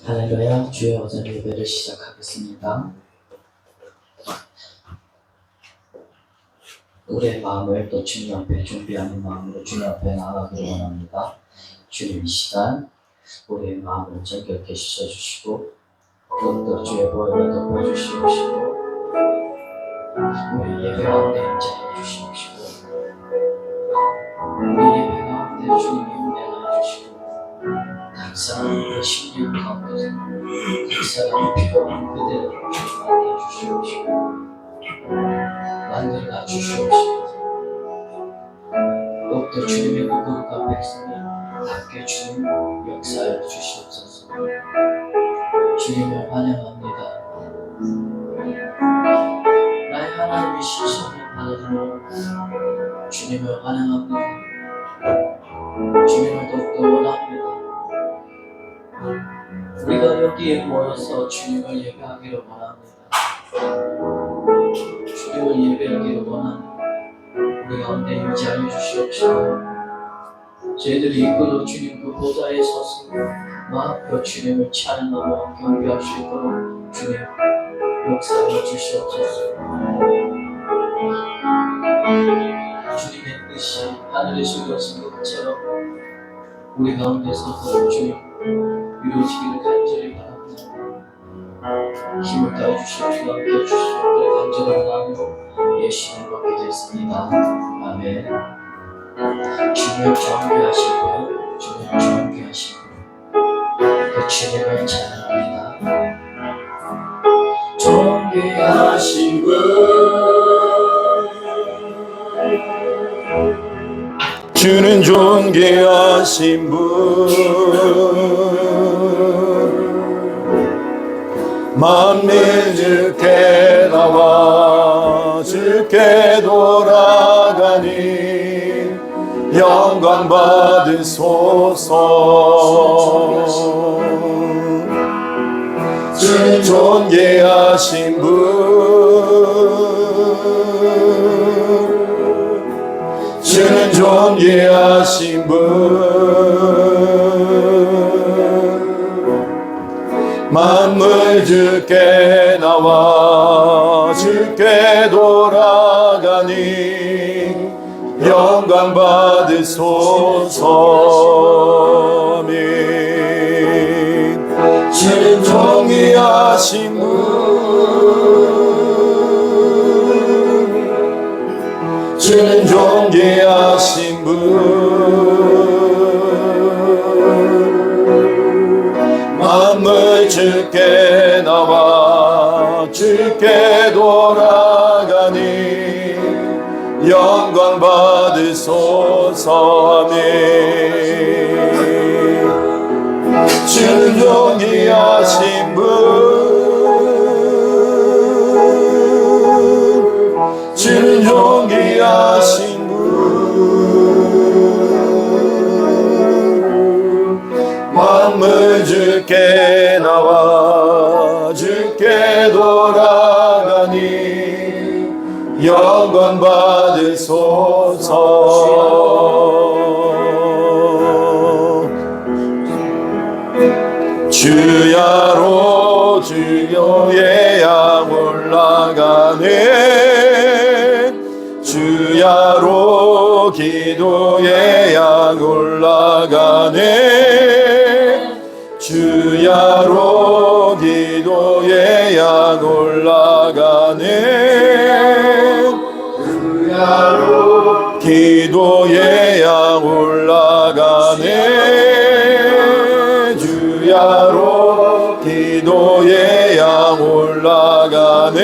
할렐루야. 주의 어전 예배를 시작하겠습니다. 우리의 마음을 또 주님 앞에 준비하는 마음으로 주님 앞에 나아가기를 원합니다. 주님 이 시간 우리의 마음을 정결케 씻어주시고 더욱더 주의 보혈로 덮어주시옵시고 우리 예배 가운데 임재해 주시옵시고 우리 예배 가운데 주님이 운행하여 주시고 각 사람의 심령 가운데서 각 사람이 필요한 그대로 주님께 주시옵시고 만들어 주시옵시고 더욱더 주님의 거룩한 백성이 함께 주님 역사하여 주시옵소서. 주님을 환영합니다. 나의 하나님의 신성을 받아들여 주님을 환영합니다. 주님을 더욱더 원합니다. 우리가 여기에 모여서 주님을 예배하기를 원합니다. 주님을 예배하기를 원합니다. 우리 가운데 임재하여 주시옵시고 저희들이 이끌어 주님 그 보좌에 서서 마음껏 주님을 찬양하며 경배할 수 있도록 주님 역사하여 주시옵소서. 주님의 뜻이 하늘에서 이루어진 것처럼 우리 가운데서도 주님 이루어지기를 간절히 바랍니다. 힘을 다해 주시옵시고 함께 해주시옵기를 간절히 원하며 예수님 받게 됐습니다. 아멘. 주님 존귀하시고 주님 존귀하시고 그 주님을 찬양합니다. 존귀하신 주는 존귀하신 분 만민 주께 나와 주께 돌아가니 영광 받으소서. 주는 존귀하신 분 주는 존귀하신 분 만물 주께 나와 주께 돌아가니 영광 받으소서. 아멘. 주는 존귀하신 분 주는 존귀하신 분 만물 주께 나와 주께 돌아가니 영광 받으소서. 아멘. 주는 존귀하신 분 주는 존귀하신 분 만물 주께 나와 주께 돌아가니 영광 받으소서. 주야로 주여의 양 올라가네 주야로 기도의 양 올라가네 주야로 기도의 양 올라가네 주야로 기도의 양 올라가네 주야로 기도의 양 올라가네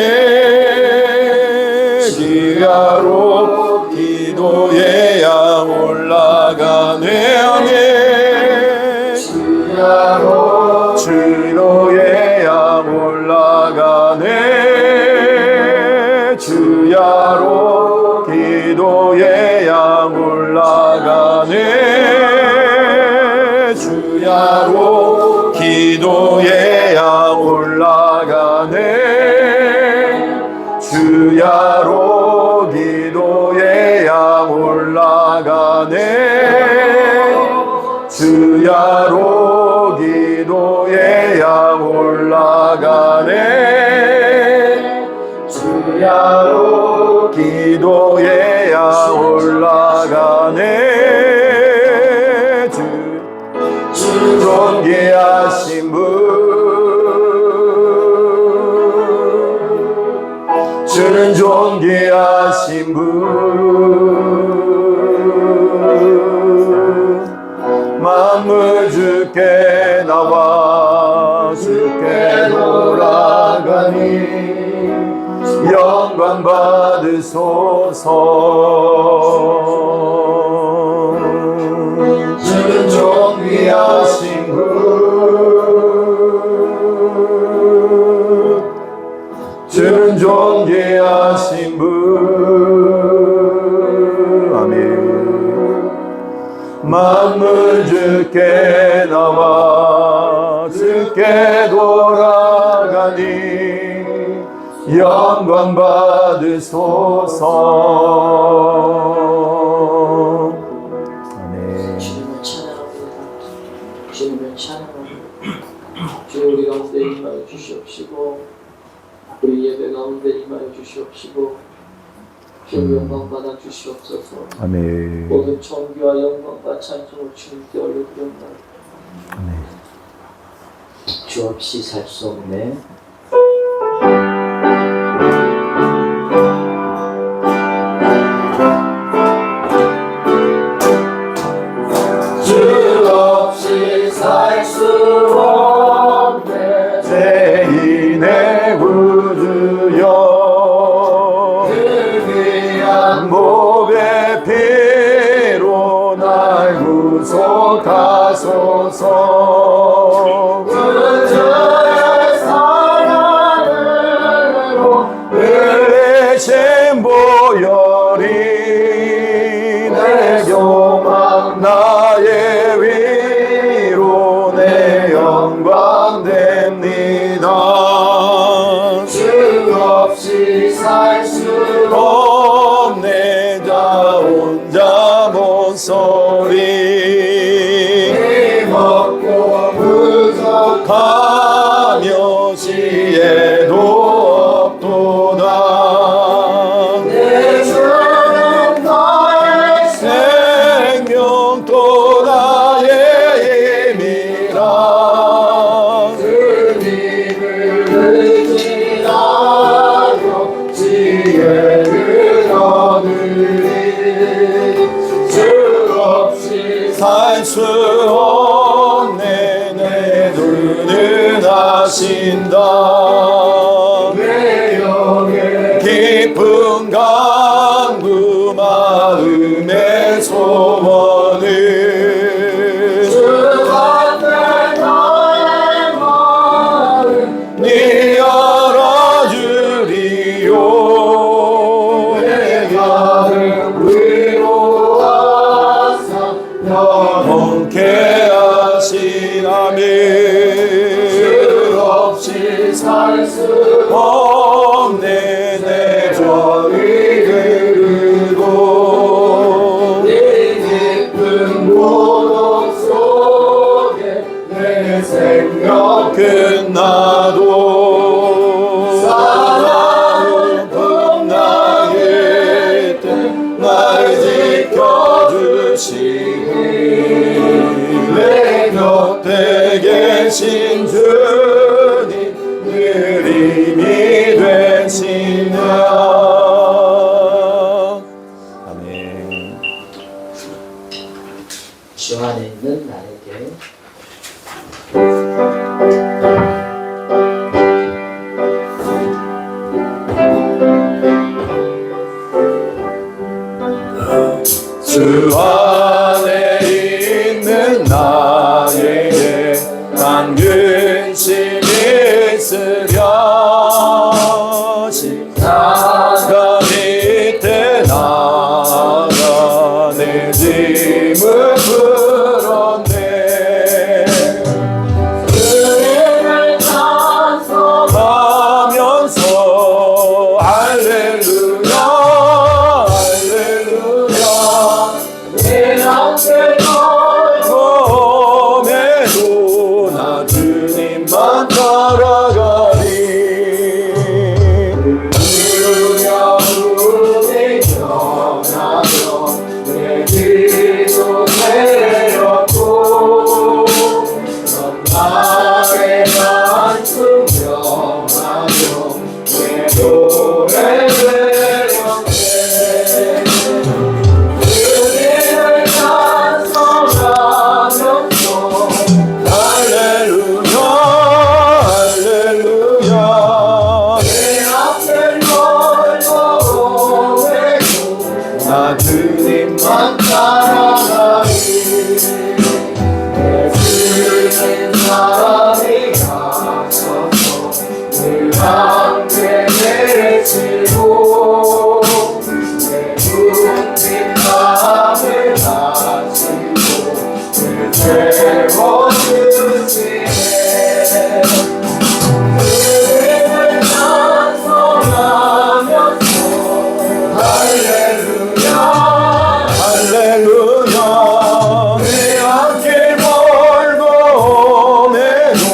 주야로 기도의 양 올라가네. 아멘. 주야로 기도의 양 올라가네 주야로 기도의 양 올라가네 주야로 기도의 양 올라가네 주야로 기도의 양 올라가네 주야로 기도 기도의 양 올라가네 주야로 기도의 양 올라가네 주 존귀하신 분 주는 존귀하신 분 만물 주께 나와 주께 돌아가니 영광 받으소서 주는 존귀하신 분 주는 존귀하신 분 아멘 만물 주께 나와 주께 돌아가니 영광 받으소서 아멘 주님을 찬양합니다. 주님을 찬양합니다. 주 우리 가운데 임하여 주시옵시고 우리 예배 가운데 임하여 주시옵시고 주 영광 받아 주시옵소서. 아멘 모든 존귀와 영광과 찬송을 주님께 올려드립니다. 아멘 주 없이 살 수 없네. 주 없이 살 수 없네. 죄인의 구주여 목의 피로 날 구속하소서 그저의 사랑으로 은혜심 보혈이 내 교만 나의 위로 내 영광 됩니다 주 없이 살 수 없네 자 혼자 못소리 먹고 부족하며 지혜도 없도다 내 주는 너의 생명 또 나의 힘이라 주님을 의지하며 지혜를 얻으리 주 없이 살 수 없네 내 눈은 아신다 내 영에 깊은 강구 마음의 소원을 주 앞에 나의 마음 네 알아주리요 내 가슴 위로하사 영원케 하신 아멘 주 없이 살 수 없네 내 저리 흐르고 네 깊은 고독 속에 내 생명 끝나도 사랑은 봄나길 날 지켜주시니 내 곁에 계신 주님 늘 힘이 되시냐 아멘 주 안에 있는 나에게 주 안에 있는 나에게 단 근심이 있으랴 십자가 밑에 나가 내 짐을 풀었네 주님을 찬송하면서 할렐루야 내 함께 몸에도 낮은 아래만 투명하며 내 노래를 영해 주님을 찬송하면서 할렐루야 할렐루야 내 앞을 멀고 오래도 나 주님만 따라가리 내 주님 사랑이 앞서서 늘 함께 내치고 내 굳은 마음을 다시고 늘 채워주시네 주님을 찬송하면서 할렐루야 할렐루야 내 앞길 멀고 오매도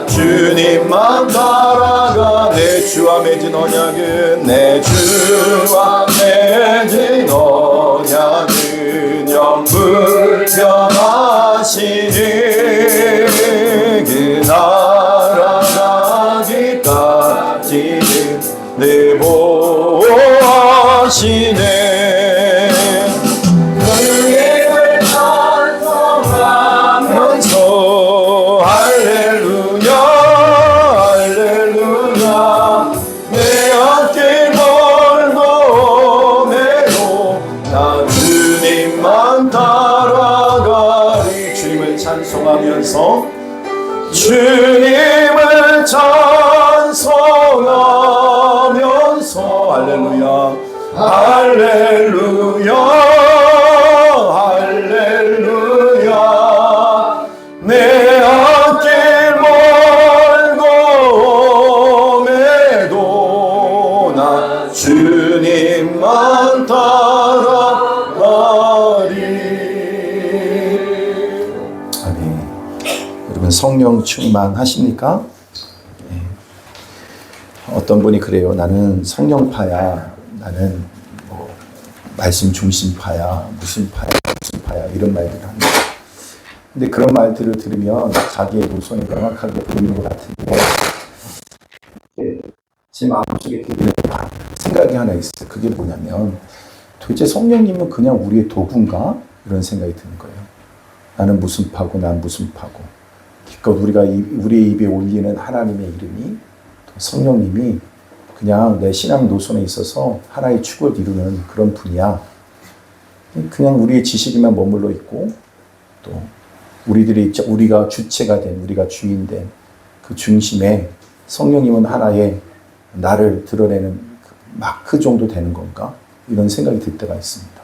주님만 따라가 내 주와 맺은 언약은 내 주와 맺은 언약은 영불변하시니 그 나라 가기까지는 내 보호하시네 주님을 찬송하면서 할렐루야 할렐루야 내 앞길 멀고 오매도 나 주님만 따라가리 주님을 찬송하면서 주님을 찬송하면서 할렐루야 할렐루야 할렐루야 내 앞길 멀고 오매도 나 주님만 따라가리 아멘. 여러분 성령 충만하십니까? 어떤 분이 그래요. 나는 성령파야. 나는 뭐 말씀 중심파야. 무슨 파야. 이런 말들을 합니다. 근데 그런 말들을 들으면 자기의 노선이 명확하게 보이는 것 같은데 제 마음속에 들리는 생각이 하나 있어요. 그게 뭐냐면 도대체 성령님은 그냥 우리의 도구인가? 이런 생각이 드는 거예요. 나는 무슨 파고 난 무슨 파고 기껏 우리가 우리의 입에 올리는 하나님의 이름이 성령님이 그냥 내 신앙 노선에 있어서 하나의 축을 이루는 그런 분이야. 그냥 우리의 지식에만 머물러 있고 또 우리가 주체가 된 우리가 주인된 그 중심에 성령님은 하나의 나를 드러내는 마크 정도 되는 건가? 이런 생각이 들 때가 있습니다.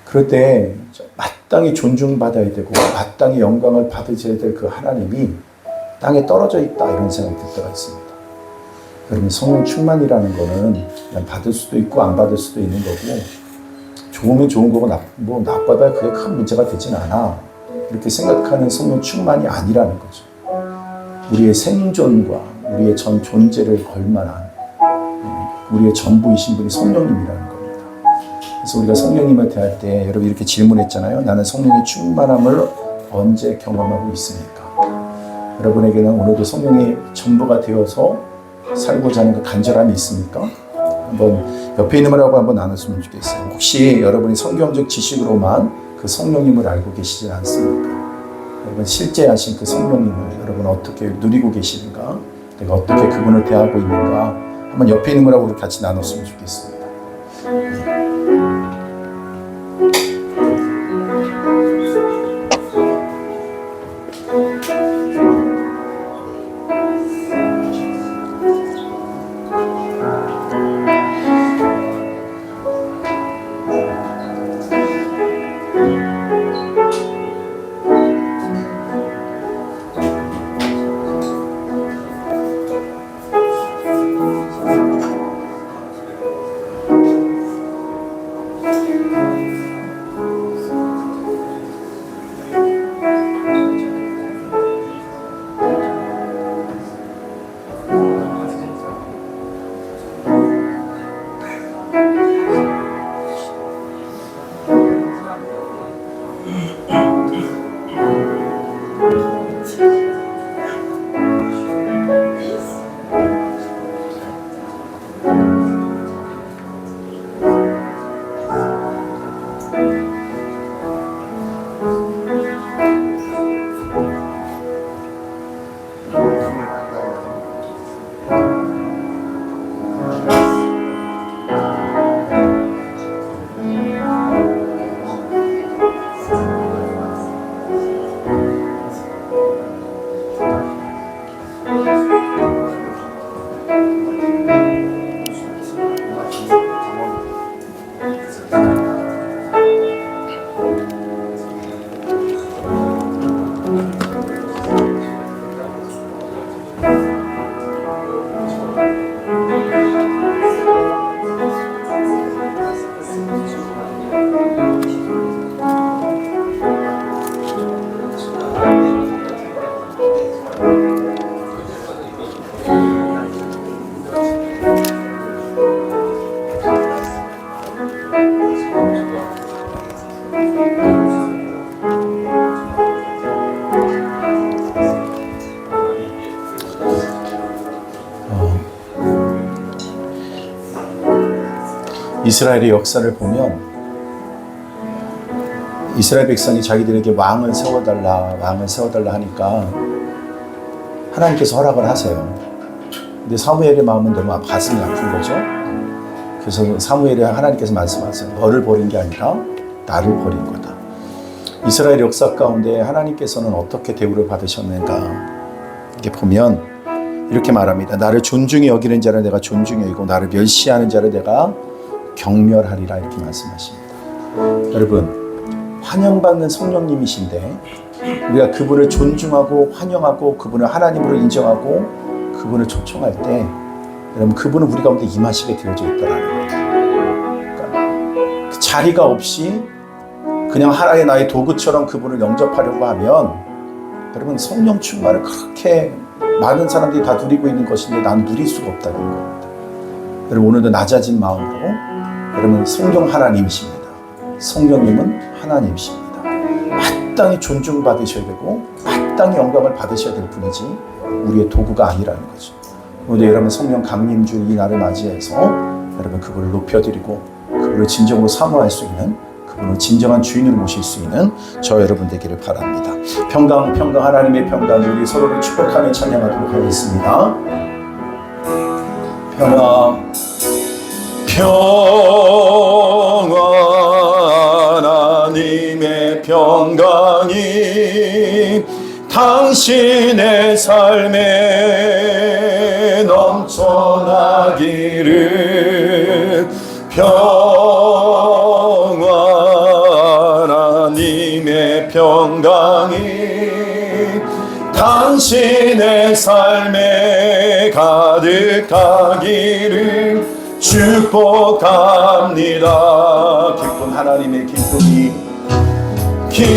그럴 때 마땅히 존중받아야 되고 마땅히 영광을 받으셔야 될 그 하나님이 땅에 떨어져 있다 이런 생각이 들 때가 있습니다. 여러분 성령 충만이라는 거는 그냥 받을 수도 있고 안 받을 수도 있는 거고 좋으면 좋은 거고 나빠야 그게 큰 문제가 되진 않아. 이렇게 생각하는 성령 충만이 아니라는 거죠. 우리의 생존과 우리의 전 존재를 걸만한 우리의 전부이신 분이 성령님이라는 겁니다. 그래서 우리가 성령님을 대할 때 여러분 이렇게 질문했잖아요. 나는 성령의 충만함을 언제 경험하고 있습니까? 여러분에게는 오늘도 성령의 전부가 되어서 살고자 하는 그 간절함이 있습니까? 한번 옆에 있는 분하고 한번 나눴으면 좋겠어요. 혹시 여러분이 성경적 지식으로만 그 성령님을 알고 계시지 않습니까? 여러분 실제 하신 그 성령님을 여러분 어떻게 누리고 계시는가? 내가 어떻게 그분을 대하고 있는가? 한번 옆에 있는 분하고 같이 나눴으면 좋겠습니다. 이스라엘의 역사를 보면 이스라엘 백성이 자기들에게 왕을 세워달라 하니까 하나님께서 허락을 하세요. 근데 사무엘의 마음은 너무 가슴이 아픈 거죠. 그래서 사무엘이 하나님께서 말씀하세요. 너를 버린 게 아니라 나를 버린 거다. 이스라엘 역사 가운데 하나님께서는 어떻게 대우를 받으셨는가 이렇게 보면 이렇게 말합니다. 나를 존중히 여기는 자를 내가 존중히 여기고 나를 멸시하는 자를 내가 경멸하리라 이렇게 말씀하십니다. 여러분, 환영받는 성령님이신데 우리가 그분을 존중하고 환영하고 그분을 하나님으로 인정하고 그분을 초청할 때 여러분 그분은 우리 가운데 임하시게 되어져 있다라는 거예요. 그러니까 그 자리가 없이 그냥 하나의 나의 도구처럼 그분을 영접하려고 하면 여러분 성령 충만을 그렇게 많은 사람들이 다 누리고 있는 것인데 난 누릴 수가 없다는 겁니다. 여러분 오늘도 낮아진 마음으로 여러분 성령 하나님이십니다. 성령님은 하나님이십니다. 마땅히 존중받으셔야 되고 마땅히 영광을 받으셔야 될 분이지 우리의 도구가 아니라는 거죠. 오늘 여러분 성령 강림주 이 날을 맞이해서 여러분 그분을 높여드리고 그분을 진정으로 사모할 수 있는 그분을 진정한 주인으로 모실 수 있는 저 여러분 되기를 바랍니다. 평강 하나님의 평강 우리 서로를 축복하며 찬양하도록 하겠습니다. 평강 하나님의 평강이 당신의 삶에 넘쳐나기를 하나님의 평강이 당신의 삶에 가득하기를 축복합니다. 기쁜 하나님의 기쁨이 기쁨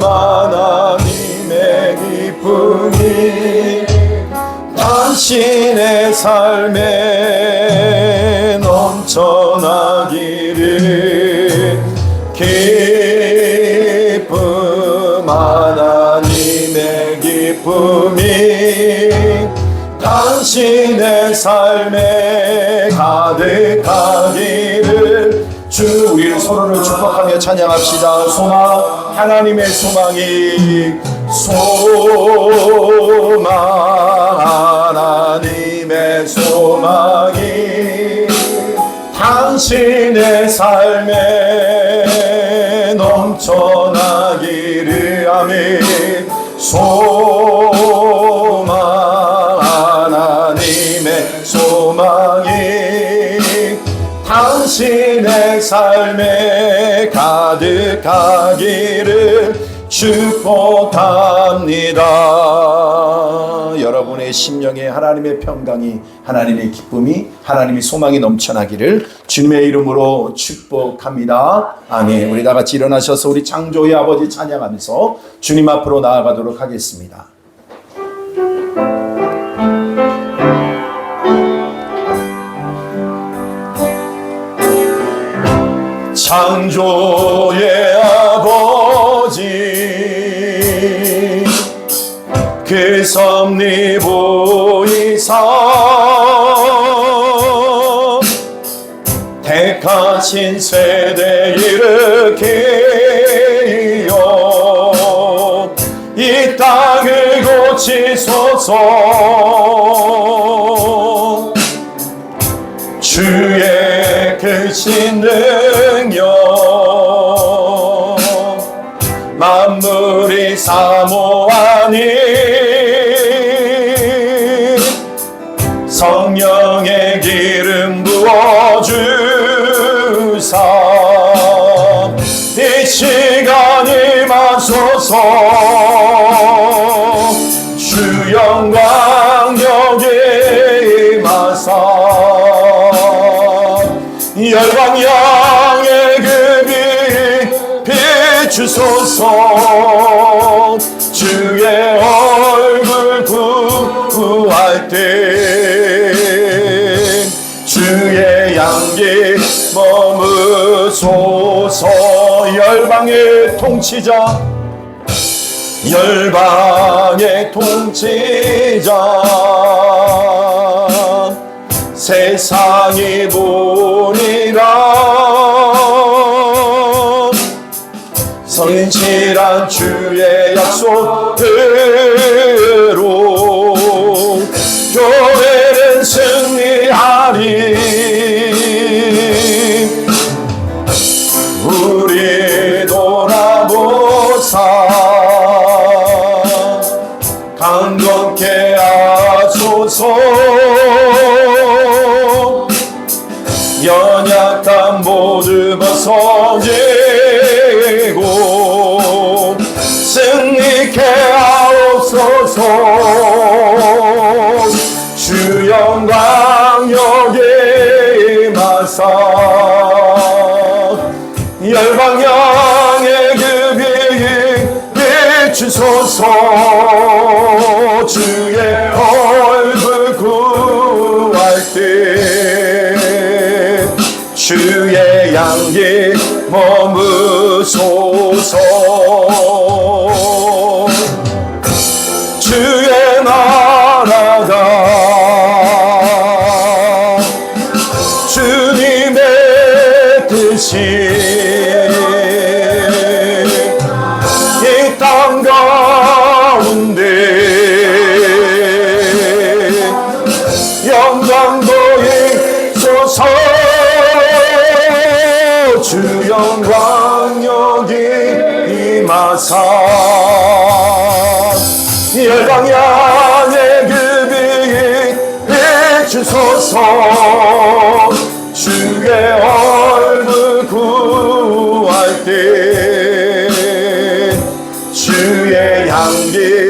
하나님의 기쁨이 당신의 삶에 넘쳐나기를 기쁨 하나님의 기쁨이 당신의 삶에 가득하기를 주 우리 서로를 축복하며 찬양합시다. 소망 하나님의 소망이 소망 하나님의 소망이 당신의 삶에 넘쳐나기를 아멘. 소망 하나님의 소망이 당신의 삶에 가득하기를 축복합니다. 여러분의 심령에 하나님의 평강이 하나님의 기쁨이 하나님의 소망이 넘쳐나기를 주님의 이름으로 축복합니다. 아멘. 우리 다 같이 일어나셔서 우리 창조의 아버지 찬양하면서 주님 앞으로 나아가도록 하겠습니다. 창조의 아버지 그 섭리 보이사 택하신 세대 일으키어 이 땅을 고치소서. 주의 크신 능력 만물이 사모하니 성령의 기름 부어주사 이 시간이 마소서. 주 영광 여기 임하사 열방향의 그 빛 비추소서. 주 통치자 열방의 통치자 세상이 보리라 성실한 주의 약속대로 교회는 승리하리 우리 돌아보사 강건케 하소서 연약한 모두 벗어지고 승리케 하옵소서 주 영광 여기 임하사 열방 향해 그 빛 비추소서 주의 얼굴 구할 때 주의 양기 머무소서 주의 나라가 주님의 뜻이 이 땅 가운데 영광도 있소서 주 영광 여기 임하사 열방 향해 그 빛 비추소서 주의 얼굴 구할 때 주의 향기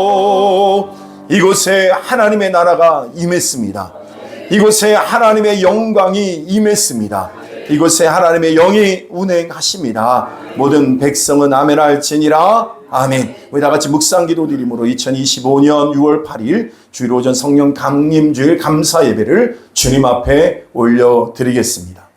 머무소서 이곳에 하나님의 나라가 임했습니다. 이곳에 하나님의 영광이 임했습니다. 이곳에 하나님의 영이 운행하십니다. 모든 백성은 아멘 할지니라. 아멘. 우리 다 같이 묵상 기도 드림으로 2025년 6월 8일 주일 오전 성령 강림주일 감사 예배를 주님 앞에 올려드리겠습니다.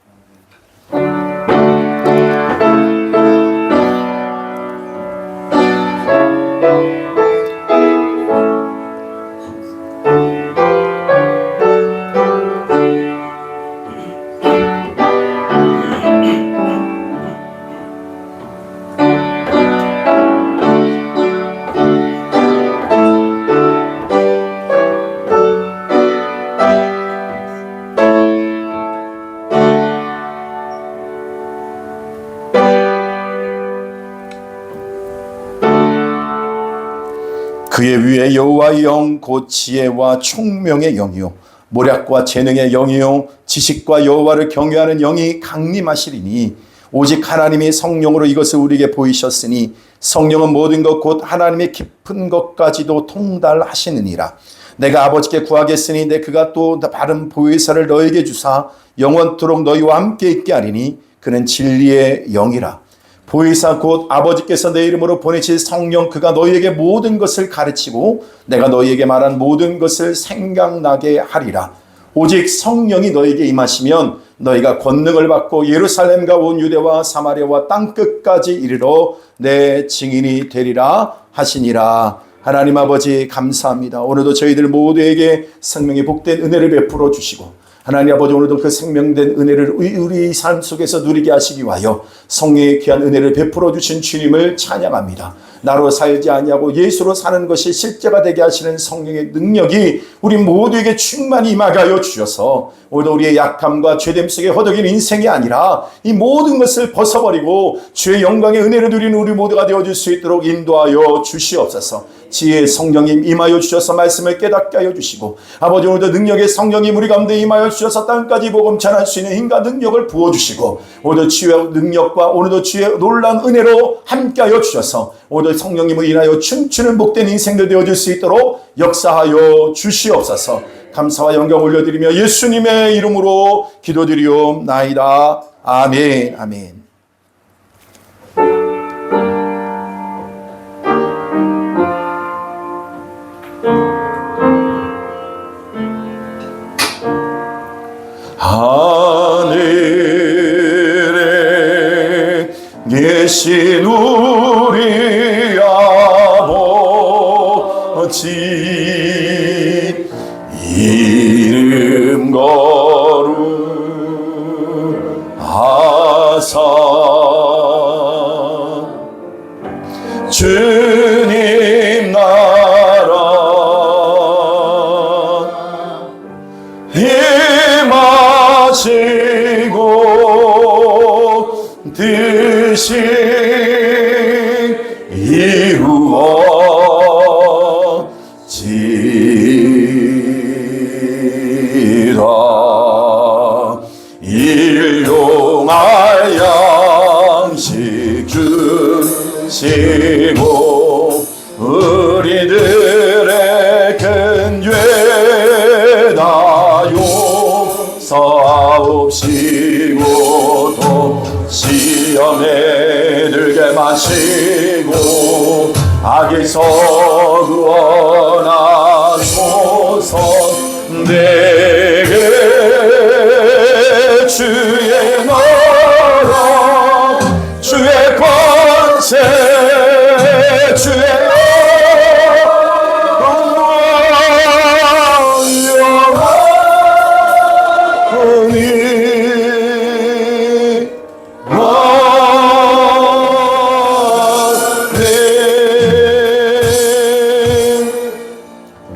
그의 위에 여호와의 영 곧 지혜와 총명의 영이요 모략과 재능의 영이요 지식과 여호와를 경외하는 영이 강림하시리니 오직 하나님이 성령으로 이것을 우리에게 보이셨으니 성령은 모든 것 곧 하나님의 깊은 것까지도 통달하시느니라. 내가 아버지께 구하겠으니 내 그가 또 바른 보혜사를 너에게 주사 영원토록 너희와 함께 있게 하리니 그는 진리의 영이라. 보혜사 곧 아버지께서 내 이름으로 보내실 성령 그가 너희에게 모든 것을 가르치고 내가 너희에게 말한 모든 것을 생각나게 하리라. 오직 성령이 너희에게 임하시면 너희가 권능을 받고 예루살렘과 온 유대와 사마리아와 땅끝까지 이르러 내 증인이 되리라 하시니라. 하나님 아버지 감사합니다. 오늘도 저희들 모두에게 생명의 복된 은혜를 베풀어 주시고 하나님 아버지 오늘도 그 생명된 은혜를 우리 삶 속에서 누리게 하시기 위하여 성령의 귀한 은혜를 베풀어 주신 주님을 찬양합니다. 나로 살지 아니하고 예수로 사는 것이 실제가 되게 하시는 성령의 능력이 우리 모두에게 충만히 임하게 하여 주셔서 오늘도 우리의 약함과 죄됨 속에 허덕인 인생이 아니라 이 모든 것을 벗어버리고 주의 영광의 은혜를 누리는 우리 모두가 되어줄 수 있도록 인도하여 주시옵소서. 지혜의 성령님 임하여 주셔서 말씀을 깨닫게 하여 주시고 아버지 오늘도 능력의 성령님 우리 가운데 임하여 주셔서 땅까지 복음 전할 수 있는 힘과 능력을 부어주시고 오늘도 주의 능력과 오늘도 주의 놀라운 은혜로 함께하여 주셔서 오늘도 성령님을 인하여 춤추는 복된 인생들 되어줄 수 있도록 역사하여 주시옵소서. 감사와 영광 올려드리며 예수님의 이름으로 기도드리옵나이다. 아멘. 아멘. 하늘 계신 우리 아버지 이름 거룩하사 주님 나라 임하시고 뜻이 이루어지라. 일용할 양식 주시고 우리들의 큰 죄다 용서하옵시고 또 시험에 들게 마시고 악에서 구원하소서. 내게 주의 나라 주의 권세 주의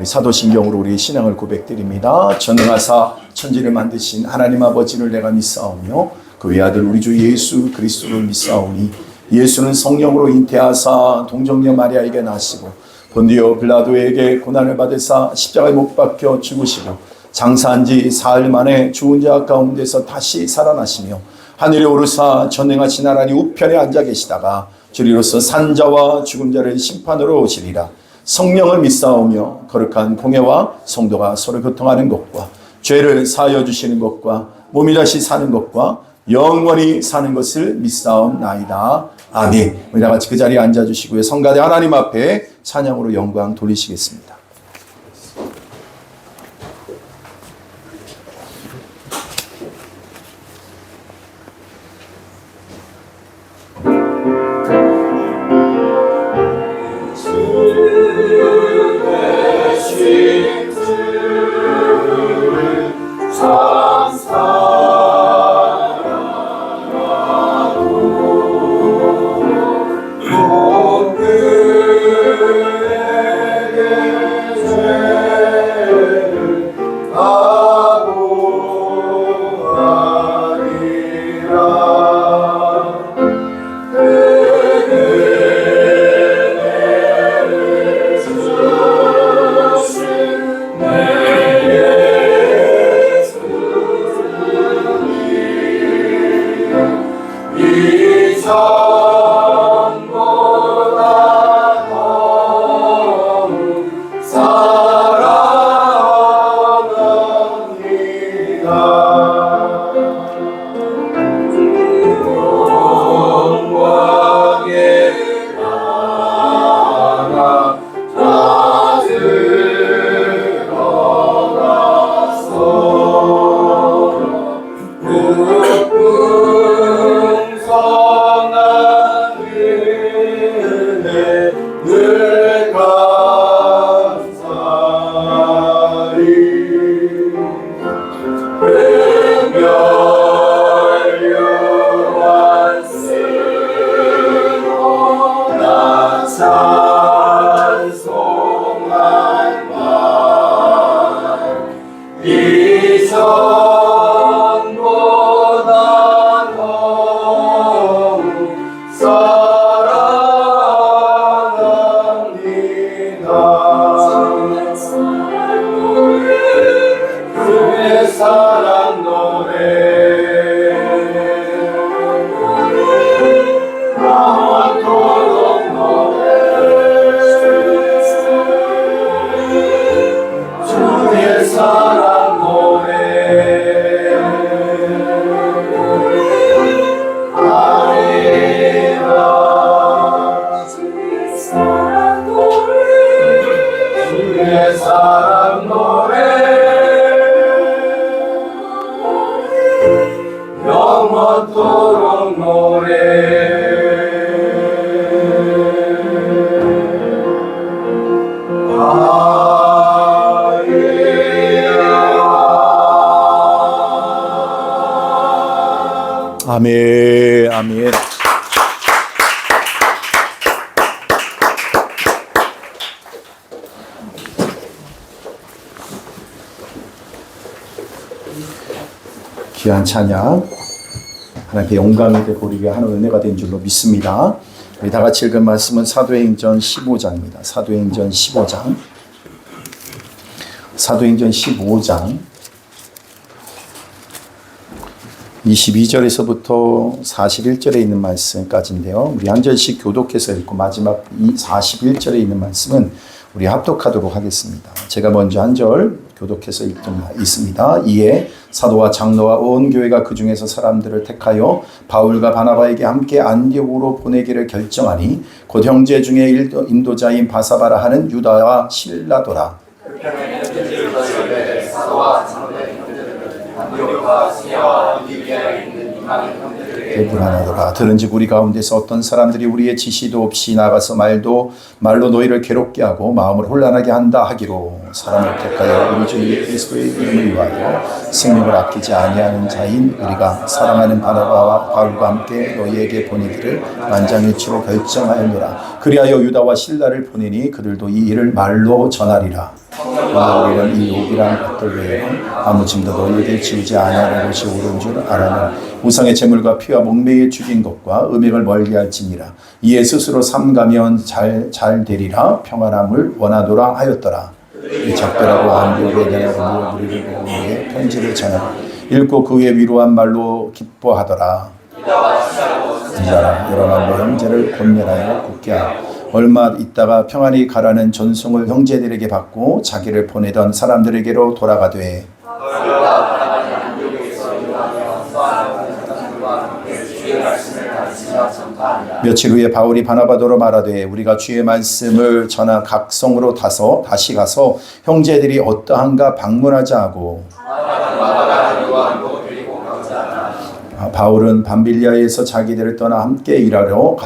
사도신경으로 우리의 신앙을 고백드립니다. 전능하사 천지를 만드신 하나님 아버지를 내가 믿사오며 그 외아들 우리 주 예수 그리스도를 믿사오니 예수는 성령으로 잉태하사 동정녀 마리아에게 나시고 본디오 빌라도에게 고난을 받으사 십자가에 못 박혀 죽으시고 장사한 지 사흘 만에 죽은 자 가운데서 다시 살아나시며 하늘에 오르사 전능하신 하나님 우편에 앉아 계시다가 주리로서 산자와 죽은 자를 심판으로 오시리라. 성령을 믿사오며 거룩한 공예와 성도가 서로 교통하는 것과 죄를 사하여 주시는 것과 몸이 다시 사는 것과 영원히 사는 것을 믿사옵나이다. 아멘. 우리 다 같이 그 자리에 앉아주시고요. 성가대 하나님 앞에 찬양으로 영광 돌리시겠습니다. 영원토록 노래 아멘. 아멘. 귀한 찬양, 하나님께 영광이 되고 우리에게 하는 은혜가 된 줄로 믿습니다. 우리 다 같이 읽은 말씀은 사도행전 15장입니다. 사도행전 15장. 사도행전 15장 22절에서부터 41절에 있는 말씀까지인데요. 우리 한 절씩 교독해서 읽고 마지막 41절에 있는 말씀은 우리 합독하도록 하겠습니다. 제가 먼저 한 절 교독해서 읽습니다. 이에 사도와 장로와 온 교회가 그 중에서 사람들을 택하여 바울과 바나바에게 함께 안디옥으로 보내기를 결정하니 곧 형제 중에 인도자인 바사바라 하는 유다와 실라도라. 불안하더라. 들은즉 우리 가운데서 어떤 사람들이 우리의 지시도 없이 나가서 말로 너희를 괴롭게 하고 마음을 혼란하게 한다 하기로 사람을 택하여 우리 주 그리스도의 이름을 위하여 생명을 아끼지 아니하는 자인 우리가 사랑하는 바나바와 바울과 함께 너희에게 보내기를 만장일치로 결정하였노라. 그리하여 유다와 실라를 보내니 그들도 이 일을 말로 전하리라. 우리는 이 욕이라는 것들 외에 아무 짐도 너희에게 지우지 아니하는 것이 옳은 줄 알아는 우상의 제물과 피와 목매에 죽인 것과 음행을 멀리할지니라. 이에 스스로 삼가면 잘 되리라. 평안함을 원하노라 하였더라. 이 작별하고 안디옥에 내려가 우리를 보고 우리의 편지를 전하고 읽고 그 후에 위로한 말로 기뻐하더라. 여러 말로 형제를 권면하여 굳게 하고 얼마 있다가 평안히 가라는 전송을 형제들에게 받고 자기를 보내던 사람들에게로 돌아가되 며칠 후에 바울이 바나바더로 말하되 우리가 주의 말씀을 전한 각 성으로 다시 가서 형제들이 어떠한가 방문하자 하고 바울은 밤빌리아에서 자기들을 떠나 함께 일하러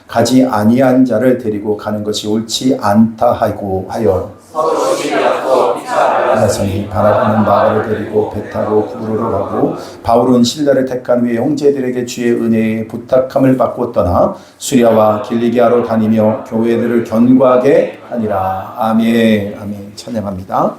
가지 아니한 자를 데리고 가는 것이 옳지 않다 하여 나성이 바나바는 마가를 데리고 배 타고 구브로로 가고 바울은 실라를 택한 후에 형제들에게 주의 은혜에 부탁함을 받고 떠나 수리아와 길리기아로 다니며 교회들을 견고하게 하니라. 아멘. 아멘. 찬양합니다.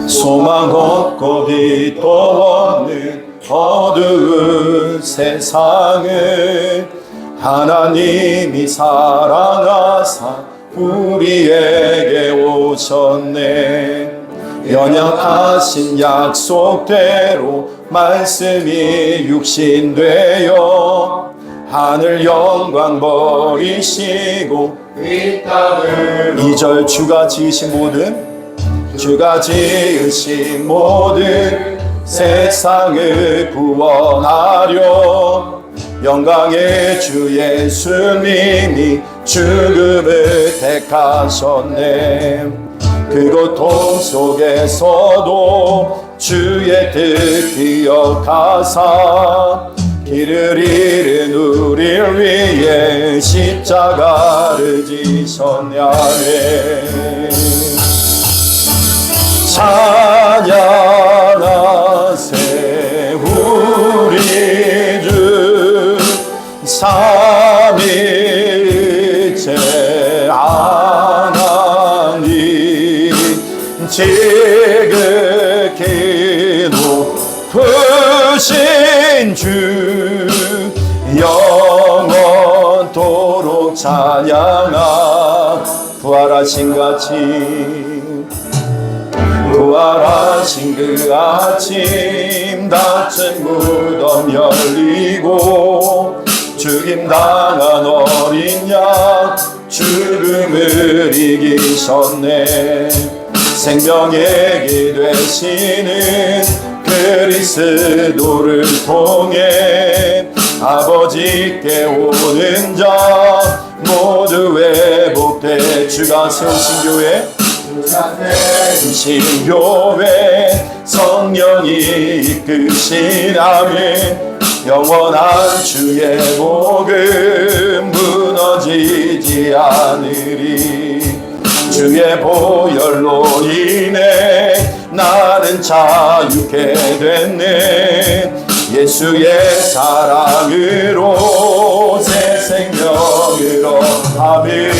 소망 없고 빛도 없는 어두운 세상을 하나님이 사랑하사 우리에게 오셨네. 연약하신 약속대로 말씀이 육신되어 하늘 영광 버리시고 이 땅을 2절 주가 지으신 모든 세상을 구원하려 영광의 주 예수님이 죽음을 택하셨네. 그 고통 속에서도 주의 뜻 기억하사 길을 잃은 우리를 위해 십자가를 지셨네. 찬양하세 우리 주 삼위일체 하나님 지극히 높으신 주 영원토록 찬양하. 부활하신 그 아침 닫힌 무덤 열리고 죽임당한 어린 양 죽음을 이기셨네. 생명의 길 되시는 그리스도를 통해 아버지께 오는 자 모두 회복돼. 주가 세우신 교회 신교회 성령이 이끄신 아멘. 영원한 주의 복음 무너지지 않으리. 주의 보혈로 인해 나는 자유케 됐네. 예수의 사랑으로 새 생명으로 아멘.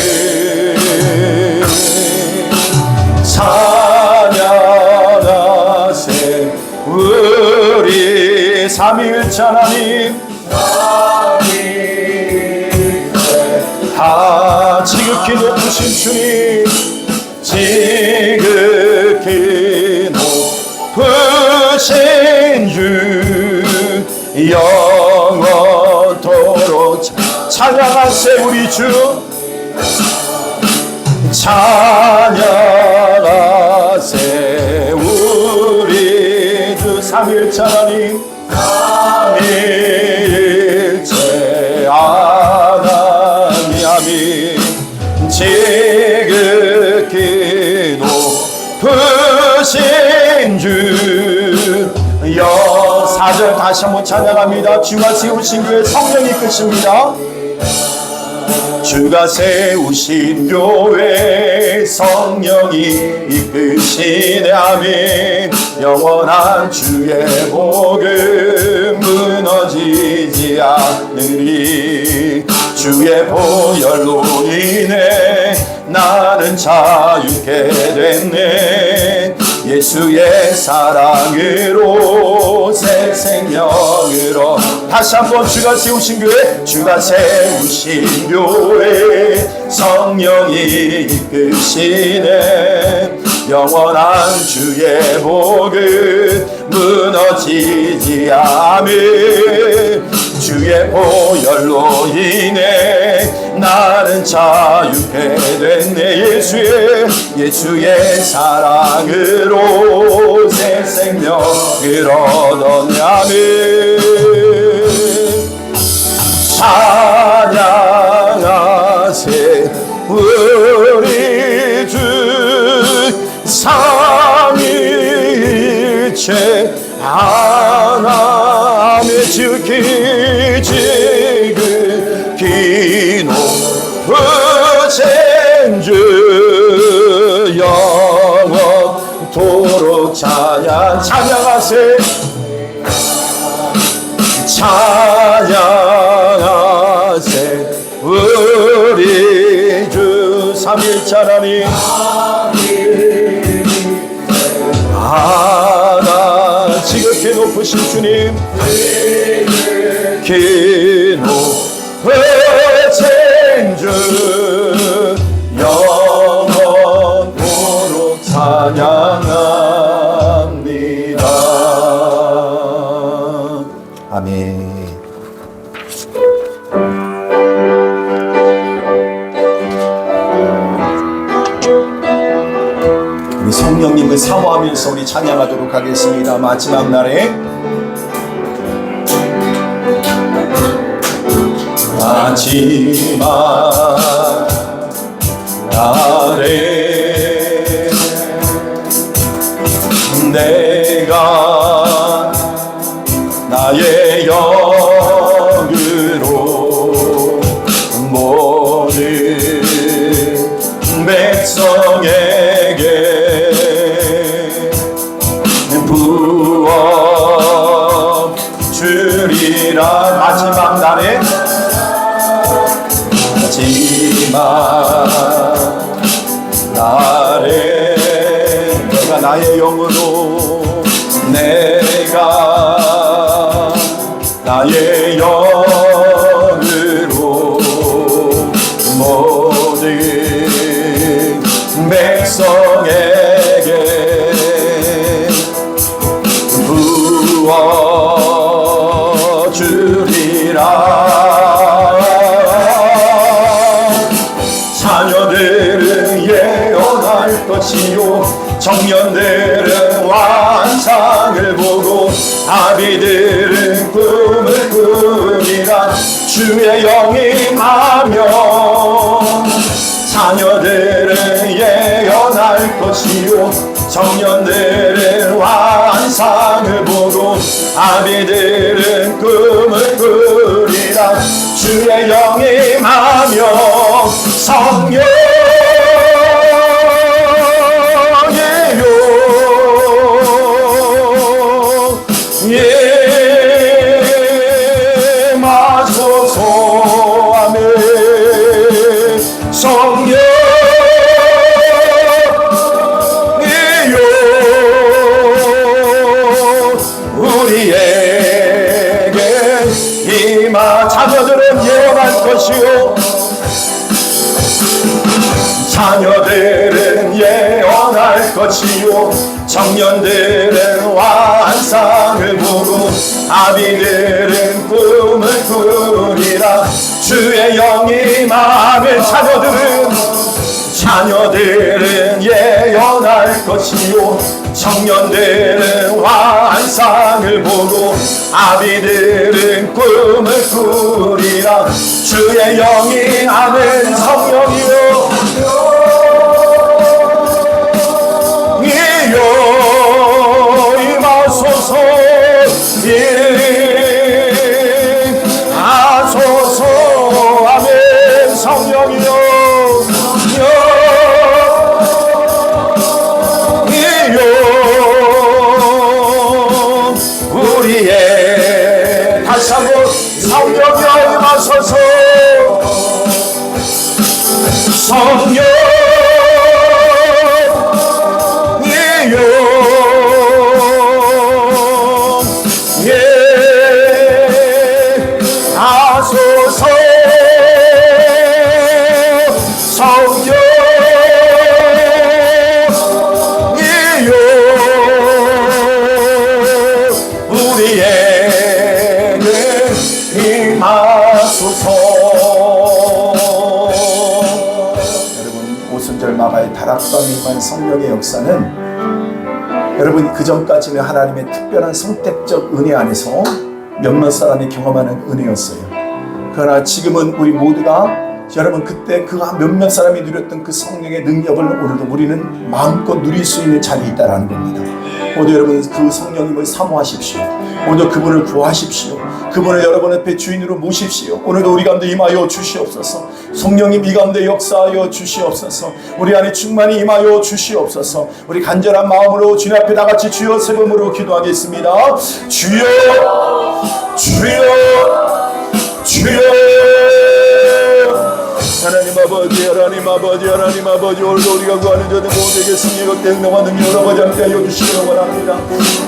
찬양하세 우리 삼위일체 하나님. 지극히 높으신 주님, 지극히 높으신 주, 영원토록 찬양하세 우리 주. 찬양하세 우리 주. 삼위일체 하나님, 삼위일체 하나님 아멘. 지극히 높으신 주. 4절 다시 한번 찬양합니다. 주가 세우신 교회 성령이 이끄십니다. 주가 세우신 교회 성령이 이끄시네 아멘. 영원한 주의 복음 무너지지 않으리. 주의 보혈로 인해 나는 자유케 됐네. 예수의 사랑으로 새 생명으로. 다시 한번 주가 세우신 교회, 주가 세우신 교회 성령이 이끄시네. 영원한 주의 복음 무너지지 아멘. 주의 보혈로 인해 나는 자유케 됐네. 예수의 사랑으로 새 생명을 얻었네 아멘. 찬양하세 우리 주. 삼위일체 하나님의 지극히 높으신 주. 영원토록 찬양하세. 찬양하세 우리 주. 삼위일체 하나님, 하나 지극히 높으신 주님, 지극히 높으신 주. 영원토록 찬양합니다. 아멘. 우리 성령님을 사모하면서 우리 찬양하도록 하겠습니다. 마지막 날에 내가 나의 영으로 모든 백성에게 부어 주리라. 마지막 날에 내가 나의 영으로, 내가 나의 영으로 모든 백성에게 부어 주리라. 자녀들은 예언할 것이요, 청년들은 환상을 보고, 아비들은 꿈을 꾸리라. 주의 영이 임하면 자녀들은 예언할 것이요, 청년들은 환상을 환상을 보고 아비들은 꿈을 꾸리라. 주의 영이 임하며 성령이요 마소서. 아멘. 성령이요 우리에게 임하. 자녀들은 예언할 것이요 자녀들은 예언할 것이요 청년들은 환상을 보고 아비들은 꿈을 꾸리라. 주의 영이 임하면 자녀들은 예언할 것이요 청년들은 환상을 보고 아비들은 꿈을 꾸리라. 주의 영이 아멘. 성령이요 임하소서. 임하소서. 아멘. 성령이요 우리의 다시 한번 성령이여 임하소서. 성령이여 하소서. 성령이여 우리에게 임하소서. 여러분, 오순절 마가의 다락방에 임한 성령의 역사는 여러분 그 전까지는 하나님의 특별한 선택적 은혜 안에서 몇몇 사람이 경험하는 은혜였어요. 그러나 지금은 우리 모두가 여러분 그때 그 몇몇 사람이 누렸던 그 성령의 능력을 오늘도 우리는 마음껏 누릴 수 있는 자리에 있다는 겁니다. 모두 여러분 그 성령님을 사모하십시오. 오늘 그분을 구하십시오. 그분을 여러분 앞에 주인으로 모십시오. 오늘도 우리 가운데 임하여 주시옵소서. 성령님 이 가운데 역사하여 주시옵소서. 우리 안에 충만히 임하여 주시옵소서. 우리 간절한 마음으로 주님 앞에 다 같이 주여 세 번으로 기도하겠습니다. 주여 주여 주여. 하나님 아버지, 하나님 아버지, 하나님 아버지, 오늘도 우리가 구하는 자들 모두에게 승리가 대응과 능력을 아버지 함께 하여 주시기를 원합니다.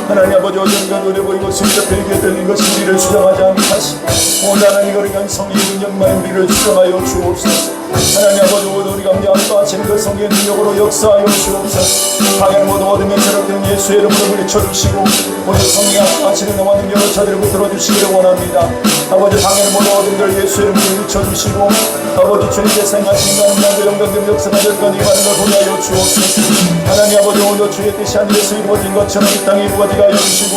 하나님 아버지, 어딘가 눈에 보이고 손잡혀 이게 들린 것이 우리를 주장하지 않게 하시고 오늘 하나님 이거를 향한 성의 능력만 우리를 주장하여 주옵소서. 하나님 아버지, 오늘 우리 가운데 안수하시는 그 성의 능력으로 역사하여 주옵소서. 방해를 모두 얻으며 새롭게 예수의 이름으로 물리쳐주시고 오늘 성의 안수하시는 너와 능력을 저들을 붙들어주시기를 원합니다. 아버지, 방해를 모두 얻은 예수의 이름으로 물리쳐주시고 아버지 주님께서 행하신 가능한 영광된 역사가 여기까지 가는 걸 보게 하여 주옵소서. 하나님 아버지, 오늘도 주의 뜻이 하늘에서 이루어진 것처럼 이 땅에 이루어지게 하여 주시고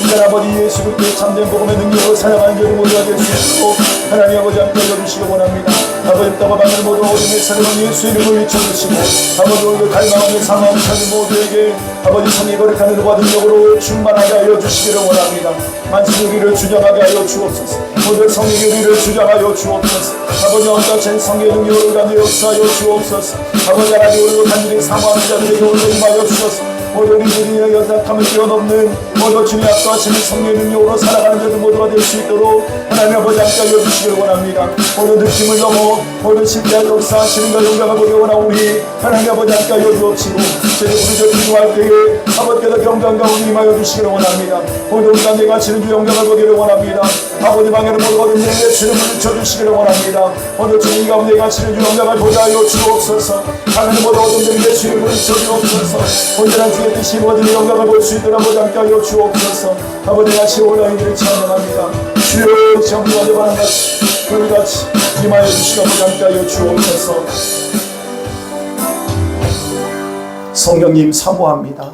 이제 아버지 예수 그리스도의 참된 복음의 능력으로 살아가는 자를 모두 하게 해주시고 하나님 아버지 함께 해주시기 원합니다. 아버지 떡과 방을 모두 어둠의 사랑은 예수 이름을 외쳐주시고 아버지 오늘도 갈망하는 상황 찾은 모두에게 아버지 성의 거룩한 은혜와 능력으로 충만하게 하여 주시기를 원합니다. 만신 우리를 주장하게 하여 주옵소서. 오늘 성의 우리를 주장하여 주옵소서. 아버지 언제든 성의 능력으로 가는 역사하여 주옵소서. 아버지 하나님 오늘도 간절히 사모하는 자들에게 오늘 임하여 주옵소서. 오늘 우리들이 연약함을 뛰어넘는 모두 주님 앞서하시는 성령의 능력으로 살아가는 자들 모두가 될 수 있도록 하나님 아버지 함께 하여 주시기를 원합니다. 오늘 느낌을 넘어 오늘 실제로 역사하시는 것 영광을 보기 원하오니 하나님 아버지 함께 하여 주옵시고 제가 우리들 기도할 때에 아버지께서 영광과 우리 임하여 주시기를 원합니다. 오늘 우리 가운데 가시는 주 영광을 보기를 원합니다. 아버지 방해를 모두 얻은 내 주님을 쳐주시기를 원합니다. 오늘 주님 가운데 가시는 주 영광을 보게 하여 주옵소서. 방해를 모두 얻은 내 주님을 쳐주옵소서. 온전한 주의 뜻이 모든 영광을 볼 수 있도록 아버지 함께 하여 주옵소서. 아버지 같이 올라오기를 찬양합니다. 주여 정리와 대반한 같이 우리 같이 임하여 주시고 아버지 함께 하여 주옵소서. 성령님 사모합니다.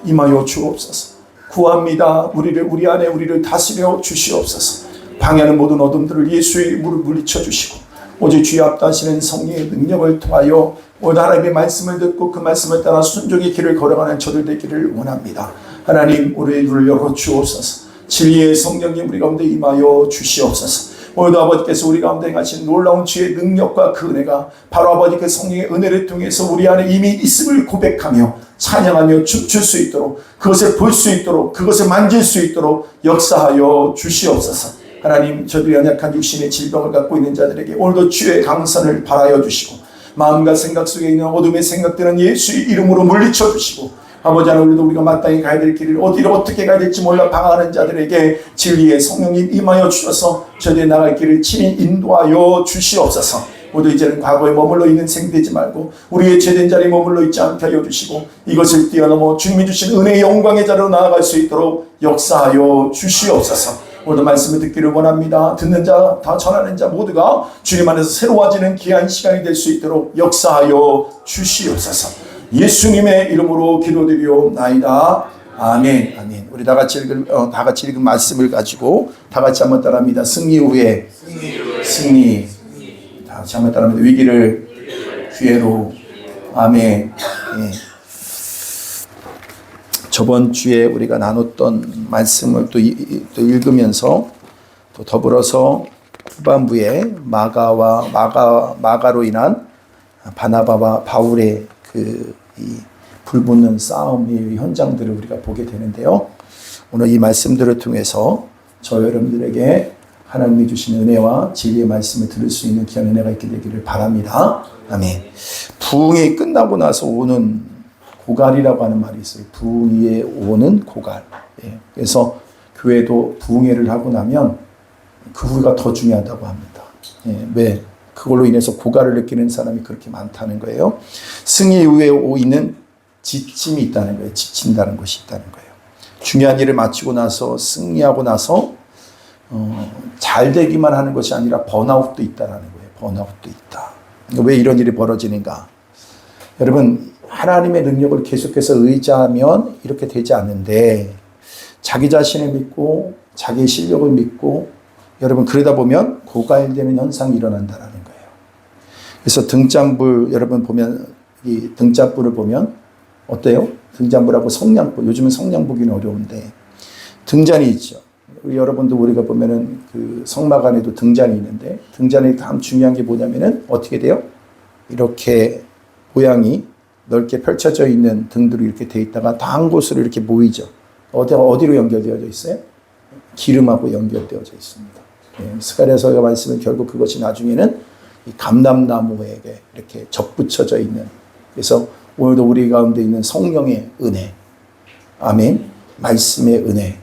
임하여 주옵소서. 구합니다. 우리 안에 우리를 다스려 주시옵소서. 방해하는 모든 어둠들을 예수의 이름으로 물리쳐 주시고 오직 주의 앞다시는 성령의 능력을 통하여 오늘 하나님의 말씀을 듣고 그 말씀을 따라 순종의 길을 걸어가는 저들 되기를 원합니다. 하나님 우리의 눈을 열어 주옵소서. 진리의 성령님 우리 가운데 임하여 주시옵소서. 오늘도 아버지께서 우리 가운데 행하신 놀라운 주의 능력과 그 은혜가 바로 아버지 그 성령의 은혜를 통해서 우리 안에 이미 있음을 고백하며 찬양하며 춤출 수 있도록, 그것을 볼 수 있도록, 그것을 만질 수 있도록 역사하여 주시옵소서. 하나님, 저도 연약한 육신의 질병을 갖고 있는 자들에게 오늘도 주의 강선을 바라여 주시고, 마음과 생각 속에 있는 어둠의 생각들은 예수의 이름으로 물리쳐 주시고, 아버지 하나님, 오늘도 우리가 마땅히 가야 될 길을 어디로 어떻게 가야 될지 몰라 방황하는 자들에게 진리의 성령님 임하여 주셔서 저들의 나갈 길을 친히 인도하여 주시옵소서. 모두 이제는 과거에 머물러 있는 생되지 말고 우리의 죄된 자리에 머물러 있지 않게 하여 주시고, 이것을 뛰어넘어 주님이 주신 은혜의 영광의 자리로 나아갈 수 있도록 역사하여 주시옵소서. 오늘도 말씀을 듣기를 원합니다. 듣는 자, 다 전하는 자 모두가 주님 안에서 새로워지는 귀한 시간이 될 수 있도록 역사하여 주시옵소서. 예수님의 이름으로 기도드리옵나이다. 아멘. 아멘. 우리 다 같이 읽은 말씀을 가지고 다 같이 한번 따라합니다. 승리 후에 승리. 다 같이 한번 따라합니다. 위기를 기회로. 아멘. 예. 저번 주에 우리가 나눴던 말씀을 또 읽으면서 또 더불어서 후반부에 마가로 인한 바나바와 바울의 이 불붙는 싸움의 현장들을 우리가 보게 되는데요. 오늘 이 말씀들을 통해서 저 여러분들에게 하나님이 주신 은혜와 진리의 말씀을 들을 수 있는 귀한 은혜가 있게 되기를 바랍니다. 아멘. 부흥이 끝나고 나서 오는 고갈이라고 하는 말이 있어요. 부흥에 오는 고갈. 예. 그래서 교회도 부흥회를 하고 나면 그 후가 더 중요하다고 합니다. 예. 왜? 그걸로 인해서 고갈을 느끼는 사람이 그렇게 많다는 거예요. 승리 이후에 오이는 지침이 있다는 거예요. 지친다는 것이 있다는 거예요. 중요한 일을 마치고 나서 승리하고 나서 잘 되기만 하는 것이 아니라 번아웃도 있다는 거예요. 번아웃도 있다. 왜 이런 일이 벌어지는가? 여러분, 하나님의 능력을 계속해서 의지하면 이렇게 되지 않는데, 자기 자신을 믿고 자기의 실력을 믿고 여러분 그러다 보면 고갈되는 현상이 일어난다는 거예요. 그래서 등잔불 여러분 보면, 이 등잔불을 보면 어때요? 등잔불하고 성냥불, 요즘은 성냥 보기는 어려운데 등잔이 있죠. 여러분도 우리가 보면은 그 성막 안에도 등잔이 있는데, 등잔의 다음 중요한 게 뭐냐면은 어떻게 돼요? 이렇게 모양이 넓게 펼쳐져 있는 등들이 이렇게 돼 있다가 다 한 곳으로 이렇게 모이죠. 어디로 연결되어져 있어요? 기름하고 연결되어져 있습니다. 예, 스가랴서가 말씀은 결국 그것이 나중에는 이 감람나무에게 이렇게 접붙여져 있는, 그래서 오늘도 우리 가운데 있는 성령의 은혜, 아멘, 말씀의 은혜,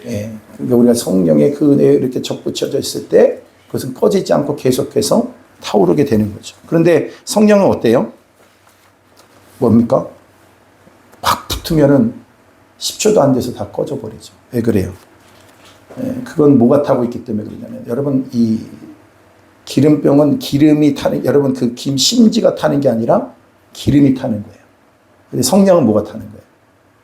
예, 그러니까 우리가 성령의 그 은혜에 이렇게 접붙여져 있을 때 그것은 꺼지지 않고 계속해서 타오르게 되는 거죠. 그런데 성령은 어때요? 뭡니까? 확 붙으면은 10초도 안 돼서 다 꺼져버리죠. 왜 그래요? 예, 그건 뭐가 타고 있기 때문에 그러냐면, 여러분 이 기름병은 기름이 타는, 여러분 그 심지가 타는 게 아니라 기름이 타는 거예요. 근데 성령은 뭐가 타는 거예요?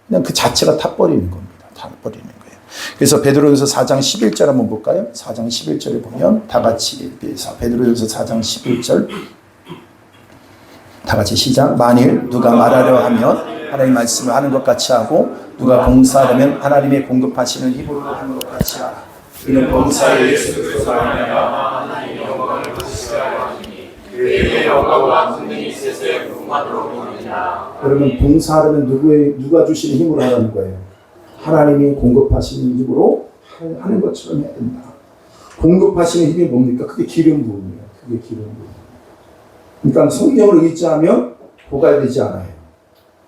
그냥 그 자체가 타버리는 겁니다. 타버리는 거예요. 그래서 베드로전서 4장 11절 한번 볼까요? 4장 11절을 보면 다 같이, 베드로전서 4장 11절 다 같이 시작. 만일 누가 말하려 하면 하나님의 말씀을 하는 것 같이 하고, 누가 봉사하려면 하나님의 공급하시는 힘으로 하는 것 같이 하라. 그는 봉사를 예수 그리스도로 말미암아 하나님의 영광을 보시게 하시니 그의 영광과 분명히 세세에 부응하도록 하느니라. 여러분, 봉사하려면 누가 주시는 힘으로 하라는 거예요. 하나님이 공급하시는 힘으로 하는 것처럼 해야 된다. 공급하시는 힘이 뭡니까? 그게 기름 부음이에요. 그게 기름 부음. 그러니까 성령을 의지하면 고갈되지 않아요.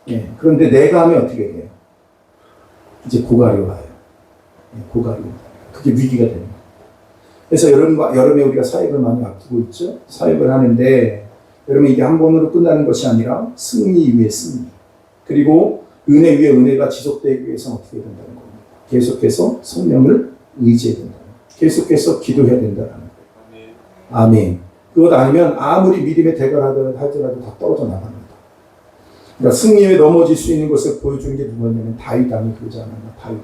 예. 그런데 내가 하면 어떻게 돼요? 이제 고갈이 와요. 예, 고갈이 와요. 그게 위기가 됩니다. 그래서 여름에 우리가 사역을 많이 앞두고 있죠. 사역을 하는데, 여러분 이게 한 번으로 끝나는 것이 아니라 승리 위에 승리. 그리고 은혜 위에 은혜가 지속되기 위해서는 어떻게 해야 된다는 겁니다. 계속해서 성령을 의지해야 된다. 계속해서 기도해야 된다는 거예요. 아멘. 그것 아니면 아무리 믿음의 대가를 하더라도 다 떨어져 나갑니다. 그러니까 승리에 넘어질 수 있는 것을 보여준 게 누구냐면 다윗왕이 그러지 않았나. 다윗왕.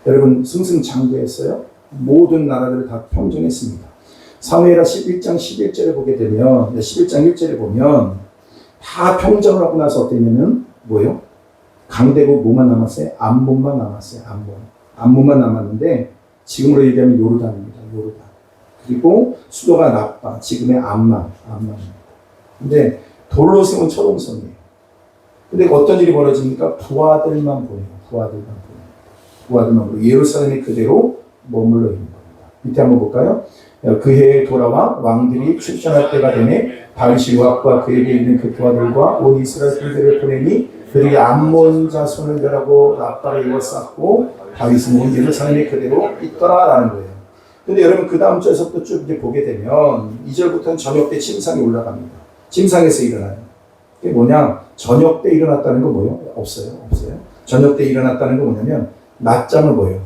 여러분 승승장구했어요. 모든 나라들을 다 평정했습니다. 사무엘하 11장 11절에 보게 되면, 11장 1절에 보면 다 평정을 하고 나서 어땠냐면 뭐예요? 강대국 뭐만 남았어요? 암몬만 남았어요. 암몬만 남았는데 지금으로 얘기하면 요르단입니다. 요르단. 그리고 수도가 라빠, 지금의 암만입니다. 근데 돌로 세운 초롱성이에요. 근데 어떤 일이 벌어집니까? 부하들만 보내요. 부하들만 보내요. 예루살렘이 그대로 머물러 있는 겁니다. 밑에 한번 볼까요? 그 해에 돌아와 왕들이 출전할 때가 되매 다윗이 요압과 그에게 있는 그 부하들과 온 이스라엘 군대를 보내니 그들이 암몬 자손을 멸하고 라빠를 이어쌌고 다윗은 온 예루살렘이 그대로 있더라라는 거예요. 근데 여러분 그 다음 절에서부터 쭉 이제 보게 되면 2절부터는 저녁 때 침상이 올라갑니다. 침상에서 일어나요. 그게 뭐냐? 저녁 때 일어났다는 건 뭐예요? 없어요. 저녁 때 일어났다는 건 뭐냐면 낮잠을 뭐예요?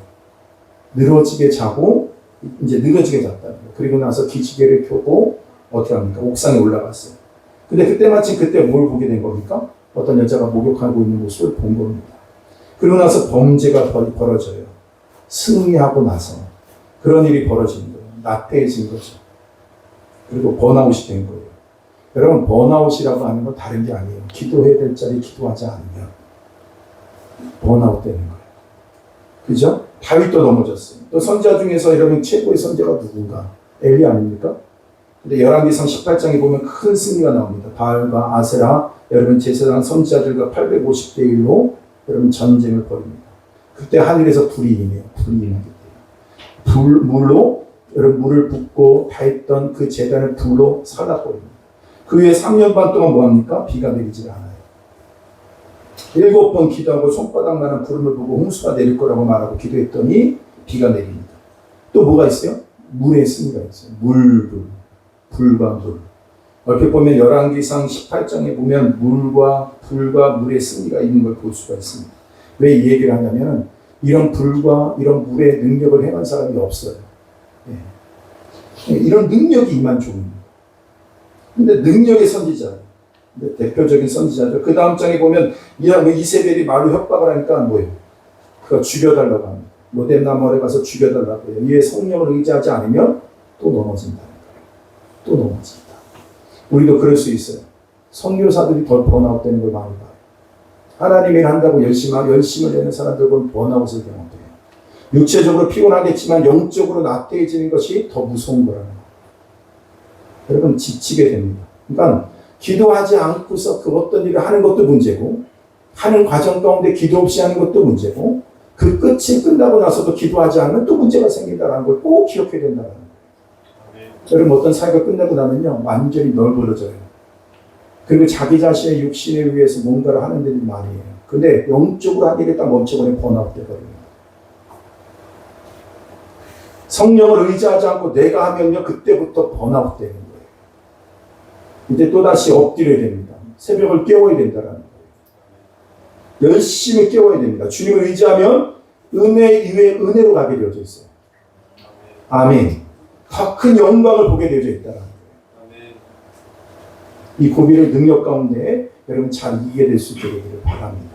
늘어지게 자고 이제 늘어지게 잤다는 거예요. 그리고 나서 기지개를 펴고 어떻게 합니까? 옥상에 올라갔어요. 근데 그때 마침 그때 뭘 보게 된 겁니까? 어떤 여자가 목욕하고 있는 모습을 본 겁니다. 그리고 나서 범죄가 벌어져요. 승리하고 나서 그런 일이 벌어지는 거예요. 나태해진 거죠. 그리고 번아웃이 된 거예요. 여러분 번아웃이라고 하는 건 다른 게 아니에요. 기도해야 될 자리 기도하지 않으면 번아웃 되는 거예요. 그죠? 다윗도 넘어졌어요. 또 선지자 중에서 여러분 최고의 선지자가 누군가? 엘리 아닙니까? 근데 열왕기상 18장에 보면 큰 승리가 나옵니다. 바알과 아세라 여러분 제사장 선지자들과 850대 1로 여러분 전쟁을 벌입니다. 그때 하늘에서 불이 임해요. 물로 여러분 물을 붓고 다 했던 그 제단을 불로 살라버립니다. 그 후에 3년 반 동안 뭐합니까? 비가 내리질 않아요. 7번 기도하고 손바닥만한 구름을 보고 홍수가 내릴 거라고 말하고 기도했더니 비가 내립니다. 또 뭐가 있어요? 물의 승리가 있어요. 불과 물. 얼핏 보면 열왕기상 18장에 보면 물과 불과 물의 승리가 있는 걸 볼 수가 있습니다. 왜 이 얘기를 하냐면 이런 불과 이런 물의 능력을 행한 사람이 없어요. 이런 능력이 임한 종입니다. 근데 능력의 선지자, 대표적인 선지자죠. 그 다음 장에 보면 이세벨이 말로 협박을 하니까 뭐예요? 그거 죽여달라고 합니다. 로뎀나무에 가서 죽여달라고 해요. 이에 성령을 의지하지 않으면 또 넘어진다는 거예요. 또 넘어진다. 우리도 그럴 수 있어요. 선교사들이 더 번아웃 되는 걸 많이 봐요. 하나님이 일 한다고 열심을 내는 사람들은 번아웃을 경험해요. 육체적으로 피곤하겠지만 영적으로 나태해지는 것이 더 무서운 거라는 거예요. 여러분 지치게 됩니다. 그러니까 기도하지 않고서 그 어떤 일을 하는 것도 문제고 하는 과정 가운데 기도 없이 하는 것도 문제고 그 끝이 끝나고 나서도 기도하지 않으면 또 문제가 생긴다는 걸 꼭 기억해야 된다는 거예요. 여러분 어떤 사회가 끝나고 나면요 완전히 널브러져요. 그리고 자기 자신의 육신을 위해서 뭔가를 하는 데들이 많이 해요. 근데 영적으로 한 일이 딱 멈춰버리면 번아웃 돼버립니다. 성령을 의지하지 않고 내가 하면요 그때부터 번아웃 되는 거예요. 이제 또다시 엎드려야 됩니다. 새벽을 깨워야 된다는 거예요. 열심히 깨워야 됩니다. 주님을 의지하면 은혜 이외에 은혜로 가게 되어져 있어요. 아멘. 더 큰 영광을 보게 되어져 있다는 거예요. 이 고비를 능력 가운데 여러분 잘 이기게 될 수 있게 되기를 바랍니다.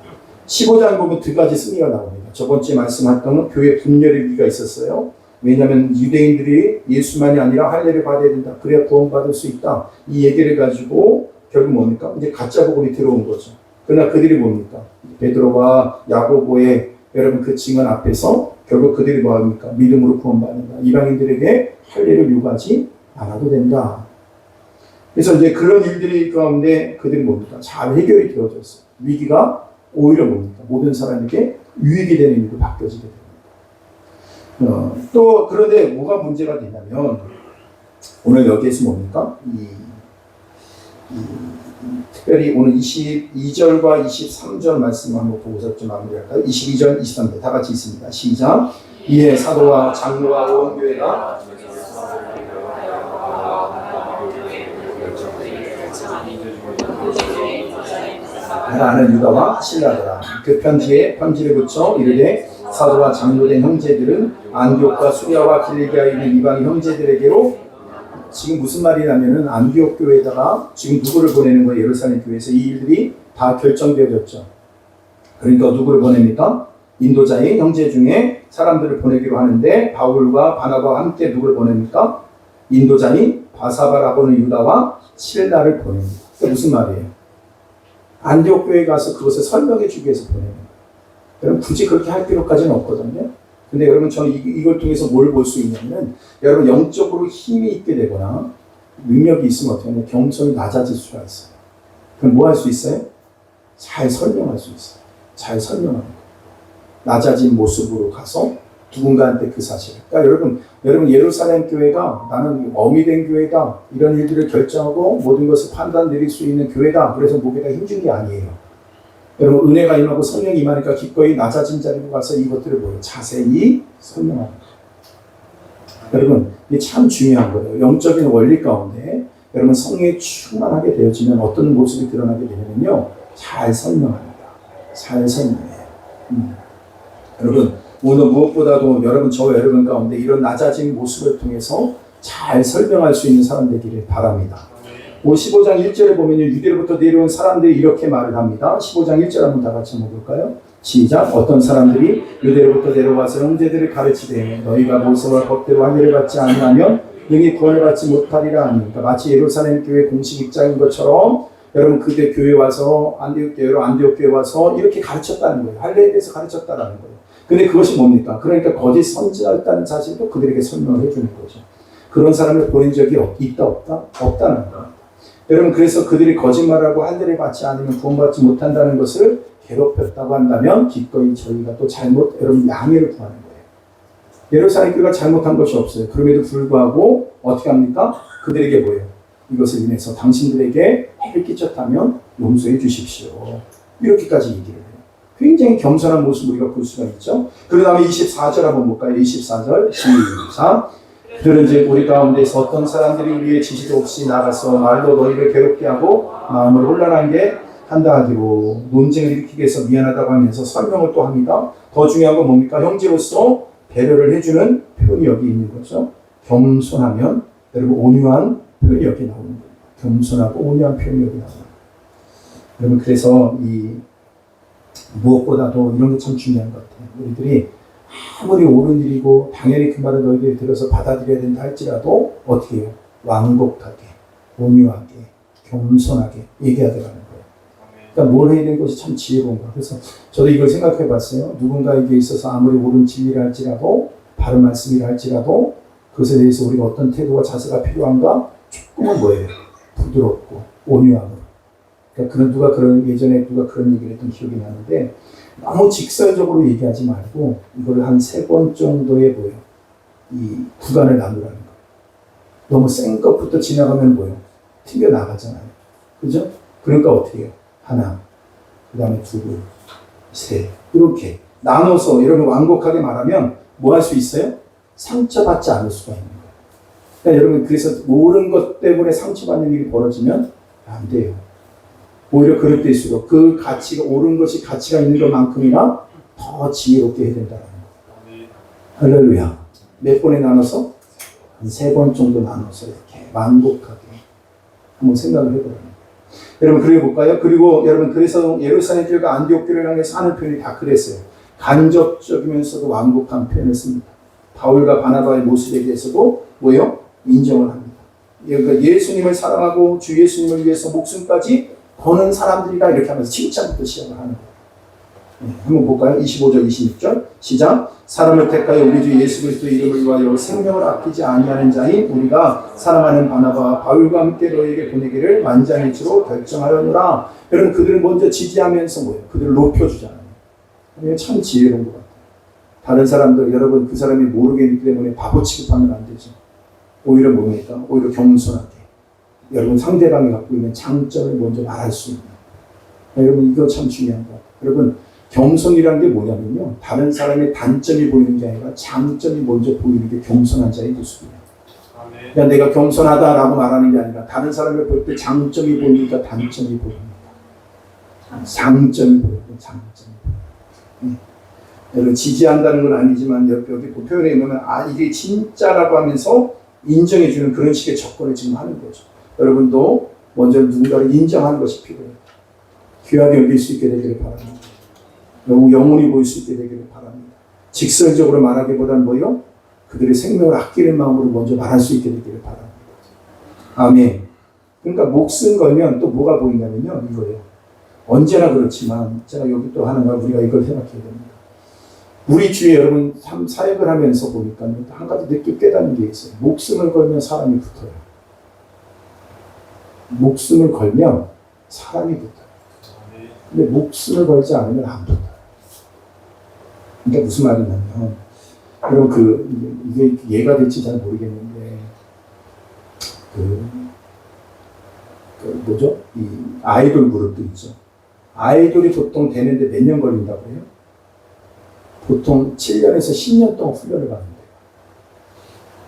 15장 보면 두 가지 승리가 나옵니다. 저번 주에 말씀했던 교회 분열의 위기가 있었어요. 왜냐하면 유대인들이 예수만이 아니라 할례를 받아야 된다. 그래야 구원받을 수 있다. 이 얘기를 가지고 결국 뭡니까? 이제 가짜 복음이 들어온 거죠. 그러나 그들이 뭡니까? 베드로와 야고보의 여러분 그 증언 앞에서 결국 그들이 뭐합니까? 믿음으로 구원받는다. 이방인들에게 할례를 요구하지 않아도 된다. 그래서 이제 그런 일들이 가운데 그들이 뭡니까? 잘 해결이 되어졌어요. 위기가 오히려 뭡니까? 모든 사람에게 유익이 되는 일로 바뀌어지게 됩니다. 또 그런데 뭐가 문제가 되냐면 오늘 여기에서 뭡니까? 특별히 오늘 22절과 23절 말씀 한번 보고서 좀 마무리할까요? 22절, 23절 다 같이 있습니다. 시작. 이에 사도와 장로와 온 교회가 나는 유다와 실라더라. 그 편지를 붙여 이르되 사도와 장로된 형제들은 안디옥과 수리아와 길리기아에 있는 이방인 형제들에게로 지금 무슨 말이냐면은 안디옥 교회에다가 지금 누구를 보내는 거예요? 예루살렘 교회에서 이 일들이 다 결정되어졌죠. 그러니까 누구를 보냅니까? 인도자인 형제 중에 사람들을 보내기로 하는데 바울과 바나바와 함께 누구를 보냅니까? 인도자인 바사바라고 하는 유다와 실라를 보냅니다. 그게 무슨 말이에요? 안디옥 교회에 가서 그것을 설명해 주기 위해서 보내는 거예요. 여러분 굳이 그렇게 할 필요까지는 없거든요. 근데 여러분 저는 이걸 통해서 뭘 볼 수 있냐면 여러분 영적으로 힘이 있게 되거나 능력이 있으면 어떻게 하냐면 겸손이 낮아질 수가 있어요. 그럼 뭐 할 수 있어요? 잘 설명할 수 있어요. 잘 설명하는 거예요. 낮아진 모습으로 가서 누군가한테 그 사실을. 그러니까 여러분 예루살렘 교회가 나는 어미 된 교회다. 이런 일들을 결정하고 모든 것을 판단 내릴 수 있는 교회다. 그래서 목에다 힘준 게 아니에요. 여러분 은혜가 임하고 성령이 임하니까 기꺼이 낮아진 자리로 가서 이것들을 뭐예요? 자세히 설명하는 거예요. 여러분 이게 참 중요한 거예요. 영적인 원리 가운데 여러분 성령이 충만하게 되어지면 어떤 모습이 드러나게 되냐면요. 잘 설명합니다. 잘 설명해요. 여러분 오늘 무엇보다도 여러분 저와 여러분 가운데 이런 낮아진 모습을 통해서 잘 설명할 수 있는 사람 되기를 바랍니다. 15장 1절에 보면 유대로부터 내려온 사람들이 이렇게 말을 합니다. 15장 1절 한번 다 같이 한번 볼까요? 시작. 어떤 사람들이 유대로부터 내려와서 형제들을 가르치되 너희가 모세와 법대로 할례를 받지 아니하면 능히 구원을 받지 못하리라 하니. 그러니까 마치 예루살렘 교회 공식 입장인 것처럼 여러분 그때 교회 와서 안디옥 교회 와서 이렇게 가르쳤다는 거예요. 할례에 대해서 가르쳤다는 거예요. 근데 그것이 뭡니까? 그러니까 거짓 선지자였다는 사실도 그들에게 설명을 해주는 거죠. 그런 사람을 보낸 적이 있다 없다? 없다는 거예요. 여러분 그래서 그들이 거짓말하고 할례를 받지 않으면 구원받지 못한다는 것을 괴롭혔다고 한다면 기꺼이 저희가 또 여러분 양해를 구하는 거예요. 예루살렘 교회가 잘못한 것이 없어요. 그럼에도 불구하고 어떻게 합니까? 그들에게 뭐예요? 이것을 인해서 당신들에게 해를 끼쳤다면 용서해 주십시오. 이렇게까지 얘기를 해요. 굉장히 겸손한 모습을 우리가 볼 수가 있죠. 그 다음에 24절 한번 볼까요? 24절 시작. 그들은 이제 우리 가운데서 어떤 사람들이 우리의 지시도 없이 나가서 말로 너희를 괴롭게 하고 마음을 혼란하게 한다 하기로 논쟁을 일으키게 해서 미안하다고 하면서 설명을 또 합니다. 더 중요한 건 뭡니까? 형제로서 배려를 해주는 표현이 여기 있는 거죠. 겸손하면 여러분 온유한 표현이 여기 나오는 거예요. 겸손하고 온유한 표현이 여기 나오는 거예요. 여러분 그래서 무엇보다도 이런 게 참 중요한 것 같아요. 우리들이 아무리 옳은 일이고 당연히 그 말을 너희들이 들어서 받아들여야 된다 할지라도 어떻게 해요? 완곡하게, 온유하게, 겸손하게 얘기해야 되는 거예요. 그러니까 뭘 해야 되는 것이 참 지혜로운가. 그래서 저도 이걸 생각해 봤어요. 누군가에게 있어서 아무리 옳은 진리를 할지라도 바른 말씀이라 할지라도 그것에 대해서 우리가 어떤 태도와 자세가 필요한가? 조금은 뭐예요? 부드럽고 온유함으로. 그러니까 예전에 누가 그런 얘기를 했던 기억이 나는데 너무 직설적으로 얘기하지 말고 이걸 한 3번 정도의 뭐예요? 이 구간을 나누라는 거예요. 너무 센 것부터 지나가면 뭐예요? 튕겨 나가잖아요. 그죠? 그러니까 어떻게 해요? 하나, 그 다음에 둘, 셋 이렇게 나눠서 여러분 완곡하게 말하면 뭐 할 수 있어요? 상처받지 않을 수가 있는 거예요. 그러니까 여러분 그래서 옳은 것 때문에 상처받는 일이 벌어지면 안 돼요. 오히려 그럴 때일수록 그 가치가 옳은 것이 가치가 있는 것만큼이나 더 지혜롭게 해야 된다는 거예요. 할렐루야. 몇 번에 나눠서? 한 3번 정도 나눠서 이렇게 완곡하게 한번 생각을 해보라는 여러분 그래 볼까요? 그리고 여러분 그래서 예루살렘 교회가 안디옥 교회를 향해서 하는 표현이 다 그랬어요. 간접적이면서도 완곡한 표현을 씁니다. 바울과 바나바의 모습에 대해서도 뭐예요? 인정을 합니다. 그러니까 예수님을 사랑하고 주 예수님을 위해서 목숨까지 거는 사람들이다 이렇게 하면서 칭찬부터 시작을 하는 거예요. 한번 볼까요? 25절 26절 시작. 사람을 택하여 우리 주 예수 그리스도의 이름을 위하여 생명을 아끼지 아니하는 자인 우리가 사랑하는 바나바와 바울과 함께 너희에게 보내기를 만장일치로 결정하였노라. 여러분 그들을 먼저 지지하면서 뭐예요? 그들을 높여주잖아요. 이게 참 지혜로운 것 같아요. 다른 사람들 여러분 그 사람이 모르기 때문에 바보 취급하면 안 되죠. 오히려 뭡니까? 오히려 겸손하게 여러분 상대방이 갖고 있는 장점을 먼저 말할 수 있는 여러분 이거 참 중요한 것 같아요. 여러분 겸손이라는 게 뭐냐면요. 다른 사람의 단점이 보이는 게 아니라 장점이 먼저 보이는 게 겸손한 자의 모습이에요. 그냥 내가 겸손하다라고 말하는 게 아니라 다른 사람을 볼 때 장점이 보이니까 단점이 보입니다. 장점이 보이고 장점이 보입니다. 여러분 지지한다는 건 아니지만 여기 그 표현에 보면 이게 진짜라고 하면서 인정해주는 그런 식의 접근을 지금 하는 거죠. 여러분도 먼저 누군가를 인정하는 것이 필요해요. 귀하게 여길 수 있게 되기를 바랍니다. 너무 영혼이 보일 수 있게 되기를 바랍니다. 직설적으로 말하기보다는 뭐요? 그들의 생명을 아끼는 마음으로 먼저 말할 수 있게 되기를 바랍니다. 아멘. 그러니까 목숨 걸면 또 뭐가 보이냐면요. 이거예요. 언제나 그렇지만 제가 여기 또 하나가 우리가 이걸 생각해야 됩니다. 우리 주위에 여러분 사역을 하면서 보니까 한 가지 늦게 깨닫는 게 있어요. 목숨을 걸면 사람이 붙어요. 목숨을 걸면 사람이 붙어요. 근데 목숨을 걸지 않으면 안 붙어요. 그러니까 무슨 말이냐면 여러분 이게 이해가 될지 잘 모르겠는데 뭐죠? 이 아이돌 그룹도 있죠. 아이돌이 보통 되는데 몇 년 걸린다고 해요? 보통 7년에서 10년 동안 훈련을 받는데요.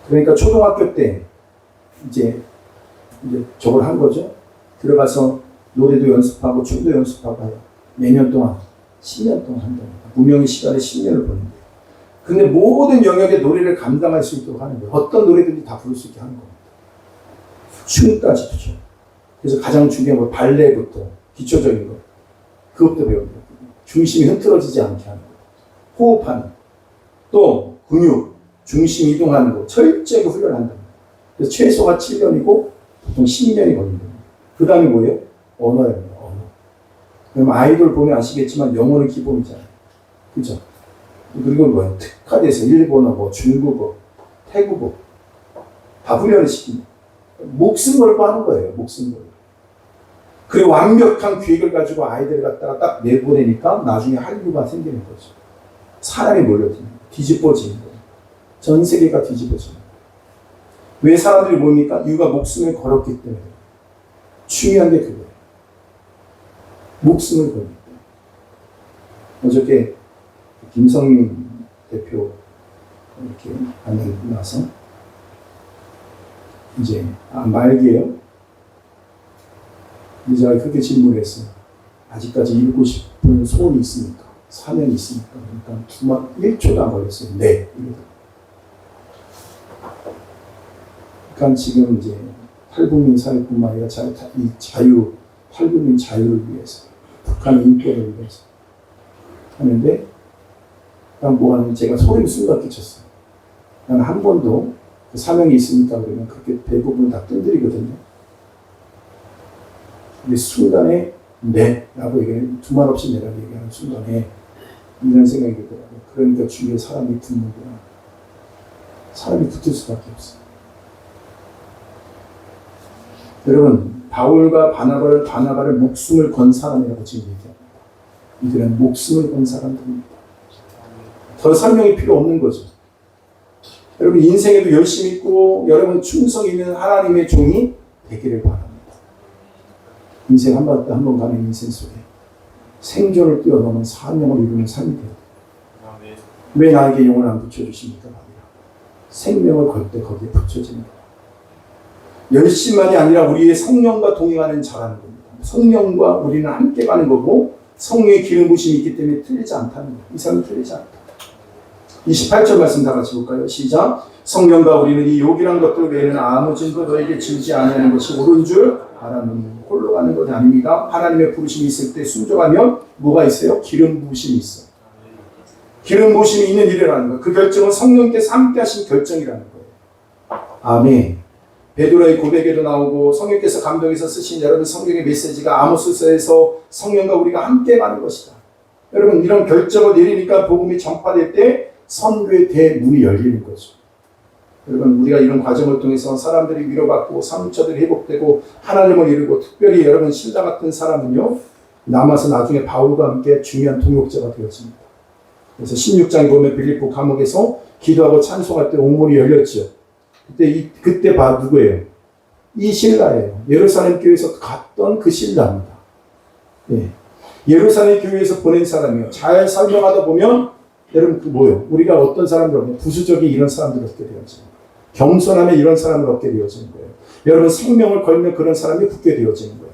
그러니까 초등학교 때 이제 저걸 한 거죠. 들어가서 노래도 연습하고 춤도 연습하고 해요. 몇 년 동안? 10년 동안 한다고. 무명의 시간에 10년을 보는데요. 근데 모든 영역의 노래를 감당할 수 있도록 하는 거예요. 어떤 노래든지 다 부를 수 있게 하는 겁니다. 춤까지도죠. 그래서 가장 중요한 건 발레부터 기초적인 거. 그것도 배웁니다. 중심이 흐트러지지 않게 하는 거. 호흡하는 거. 또 근육, 중심 이동하는 거. 철저하게 훈련한다. 그래서 최소가 7년이고 보통 10년이 걸린다. 그 다음에 뭐예요? 언어랍니다. 언어. 그럼 아이돌 보면 아시겠지만 영어는 기본이잖아요. 그죠? 그리고 뭐예요? 특화돼서 일본어, 뭐 중국어, 태국어 다 훈련을 시킵니다. 목숨 걸고 하는 거예요. 목숨 걸고. 그리고 완벽한 기획을 가지고 아이들을 갖다가 딱 내보내니까 나중에 한류가 생기는 거죠. 사람이 몰려드는 거예요. 뒤집어지는 거예요. 전 세계가 뒤집어지는 거예요. 왜 사람들이 뭡니까? 이유가 목숨을 걸었기 때문에. 중요한 게 그거예요. 목숨을 걸기 때문에. 어저께 김성민 대표 이렇게 만나서 이제 말기에요. 근데 제가 그렇게 질문을 했어요. 아직까지 이루고 싶은 소원이 있습니까? 사명이 있습니까? 그러니까 1초도 안 걸렸어요. 네. 그러니까 지금 이제 탈북민 사회뿐만 아니라 탈북민 자유를 위해서, 북한의 인권을 위해서 하는데, 뭐 하는 제가 소리를 순간 끼쳤어요. 나는 한 번도 그 사명이 있습니까? 그러면 그렇게 대부분 다 뜸들이거든요. 근데 순간에 네 라고 얘기하는, 두말 없이 네라고 얘기하는 순간에 이런 생각이 들더라고요. 그러니까 주위에 사람이 붙는구나. 사람이 붙을 수밖에 없어요. 여러분, 바울과 바나바를 목숨을 건 사람이라고 지금 얘기합니다. 이들은 목숨을 건 사람들입니다. 더 설명이 필요 없는 거죠. 여러분, 인생에도 열심히 있고 여러분 충성 있는 하나님의 종이 되기를 바랍니다. 인생 한 번 가는 인생 속에 생존을 뛰어넘은 사명을 이루는 삶이 돼요. 왜 나에게 영을 안 붙여주십니까? 생명을 걸 때 거기에 붙여지는 거예요. 열심만이 아니라 우리의 성령과 동행하는 자라는 겁니다. 성령과 우리는 함께 가는 거고 성령의 기름 부심이 있기 때문에 틀리지 않다는 거예요. 이 사람은 틀리지 않다. 28절 말씀 다 같이 볼까요? 시작. 성령과 우리는 이 욕이란 것들 외에는 아무 증거 너에게 주지 아니하는 것이 옳은 줄 알았느니 홀로 가는 것이 아닙니다. 하나님의 부르심이 있을 때 순종하면 뭐가 있어요? 기름 부심이 있어요. 기름 부심이 있는 일이라는 거예요. 그 결정은 성령께서 함께 하신 결정이라는 거예요. 아멘. 베드로의 고백에도 나오고 성령께서 감동해서 쓰신 여러분 성경의 메시지가 아모스서에서 성령과 우리가 함께 가는 것이다. 여러분 이런 결정을 내리니까 복음이 전파될 때 선교의 대문이 열리는 거죠. 여러분 우리가 이런 과정을 통해서 사람들이 위로받고 상처들이 회복되고 하나님을 이루고 특별히 여러분 신라 같은 사람은요 남아서 나중에 바울과 함께 중요한 동역자가 되었습니다. 그래서 16장에 보면 빌립보 감옥에서 기도하고 찬송할 때 옥문이 열렸죠. 그때 누구예요? 이 신라예요. 예루살렘 교회에서 갔던 그 신라입니다. 예. 예루살렘 교회에서 보낸 사람이요. 잘 설명하다 보면 여러분 그 뭐예요? 우리가 어떤 사람들 얻냐? 부수적인 이런 사람들 얻게 되어지는 거예요. 겸손하면 이런 사람을 얻게 되어지는 거예요. 여러분 생명을 걸면 그런 사람이 붙게 되어지는 거예요.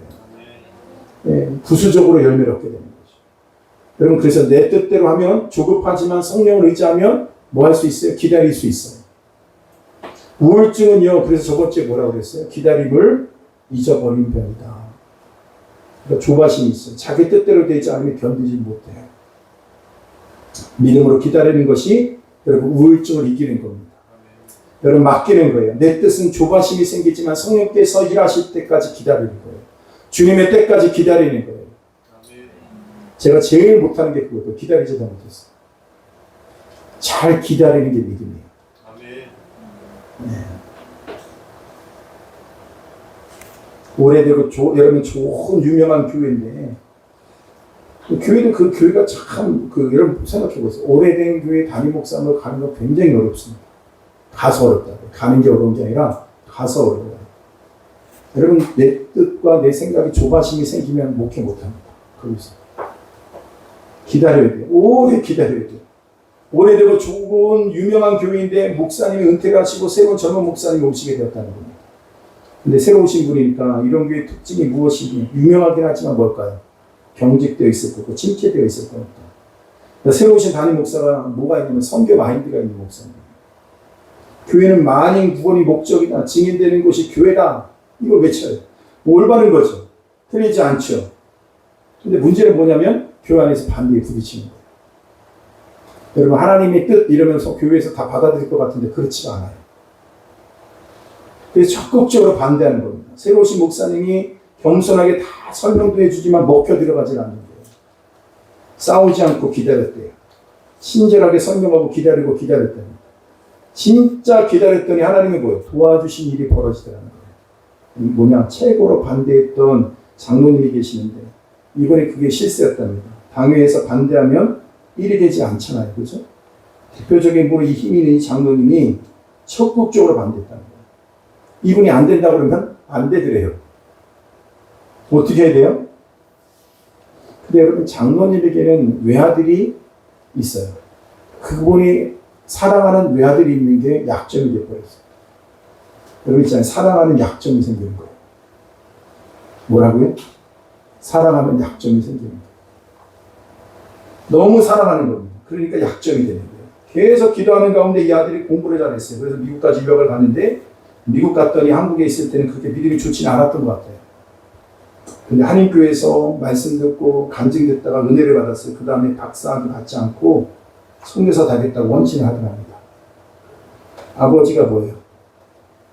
예. 부수적으로 열매를 얻게 되는 거죠. 여러분 그래서 내 뜻대로 하면 조급하지만 성령을 의지하면 뭐 할 수 있어요? 기다릴 수 있어요. 우울증은요, 그래서 저번 주에 뭐라고 그랬어요? 기다림을 잊어버린 병이다. 그러니까 조바심이 있어요. 자기 뜻대로 되지 않으면 견디지 못해요. 믿음으로 기다리는 것이 여러분 우울증을 이기는 겁니다. 여러분 맡기는 거예요. 내 뜻은 조바심이 생기지만 성령께서 일하실 때까지 기다리는 거예요. 주님의 때까지 기다리는 거예요. 제가 제일 못하는 게 그거예요. 기다리지도 못했어요. 잘 기다리는 게 믿음이에요. 네. 오래되고 여러분 좋은 유명한 교회인데 교회도 그 교회가 참 여러분 생각해 보세요. 오래된 교회 담임 목사님을 가는 건 굉장히 어렵습니다. 가서 어렵다고. 가는 게 어려운 게 아니라 가서 어려워요. 여러분 내 뜻과 내 생각이 조바심이 생기면 목회 못합니다. 거기서 기다려야 돼요. 오래 기다려야 돼요. 오래되고 좋은 유명한 교회인데 목사님이 은퇴를 하시고 새로운 젊은 목사님이 오시게 되었다는 겁니다. 근데 새로 오신 분이니까 이런 교회의 특징이 무엇이니 유명하긴 하지만 뭘까요? 경직되어 있을 거고 침체되어 있을 거니까. 새로 오신 담임 목사가 뭐가 있냐면 선교 마인드가 있는 목사입니다. 교회는 만인 구원이 목적이다. 증인되는 곳이 교회다. 이걸 외쳐요. 올바른 거죠. 틀리지 않죠. 근데 문제는 뭐냐면 교회 안에서 반대에 부딪히는 거예요. 여러분 하나님의 뜻 이러면서 교회에서 다 받아들일 것 같은데 그렇지가 않아요. 그래서 적극적으로 반대하는 겁니다. 새로 오신 목사님이 겸손하게 다 설명도 해주지만 먹혀 들어가지 않는 거예요. 싸우지 않고 기다렸대요. 친절하게 설명하고 기다리고 기다렸답니다. 진짜 기다렸더니 하나님이 뭐예요? 도와주신 일이 벌어지더라는 거예요. 뭐냐? 최고로 반대했던 장로님이 계시는데 이번에 그게 실수였답니다. 당회에서 반대하면 일이 되지 않잖아요. 그죠? 대표적인 이 힘이 있는 이 장로님이 적극적으로 반대했다는 거예요. 이분이 안 된다고 그러면 안 되더래요. 어떻게 해야 돼요? 근데 여러분 장로님에게는 외아들이 있어요. 그분이 사랑하는 외아들이 있는 게 약점이 되어버렸어요. 여러분 있잖아요. 사랑하는 약점이 생기는 거예요. 뭐라고요? 사랑하면 약점이 생기는 거예요. 너무 사랑하는 겁니다. 그러니까 약점이 되는 거예요. 계속 기도하는 가운데 이 아들이 공부를 잘했어요. 그래서 미국까지 유학을 갔는데 미국 갔더니 한국에 있을 때는 그렇게 믿음이 좋지는 않았던 것 같아요. 근데 한인교회에서 말씀 듣고 간증됐다가 은혜를 받았어요. 그 다음에 박사학위 받지 않고 선교사 되겠다고 원신을 하더랍니다. 아버지가 뭐예요?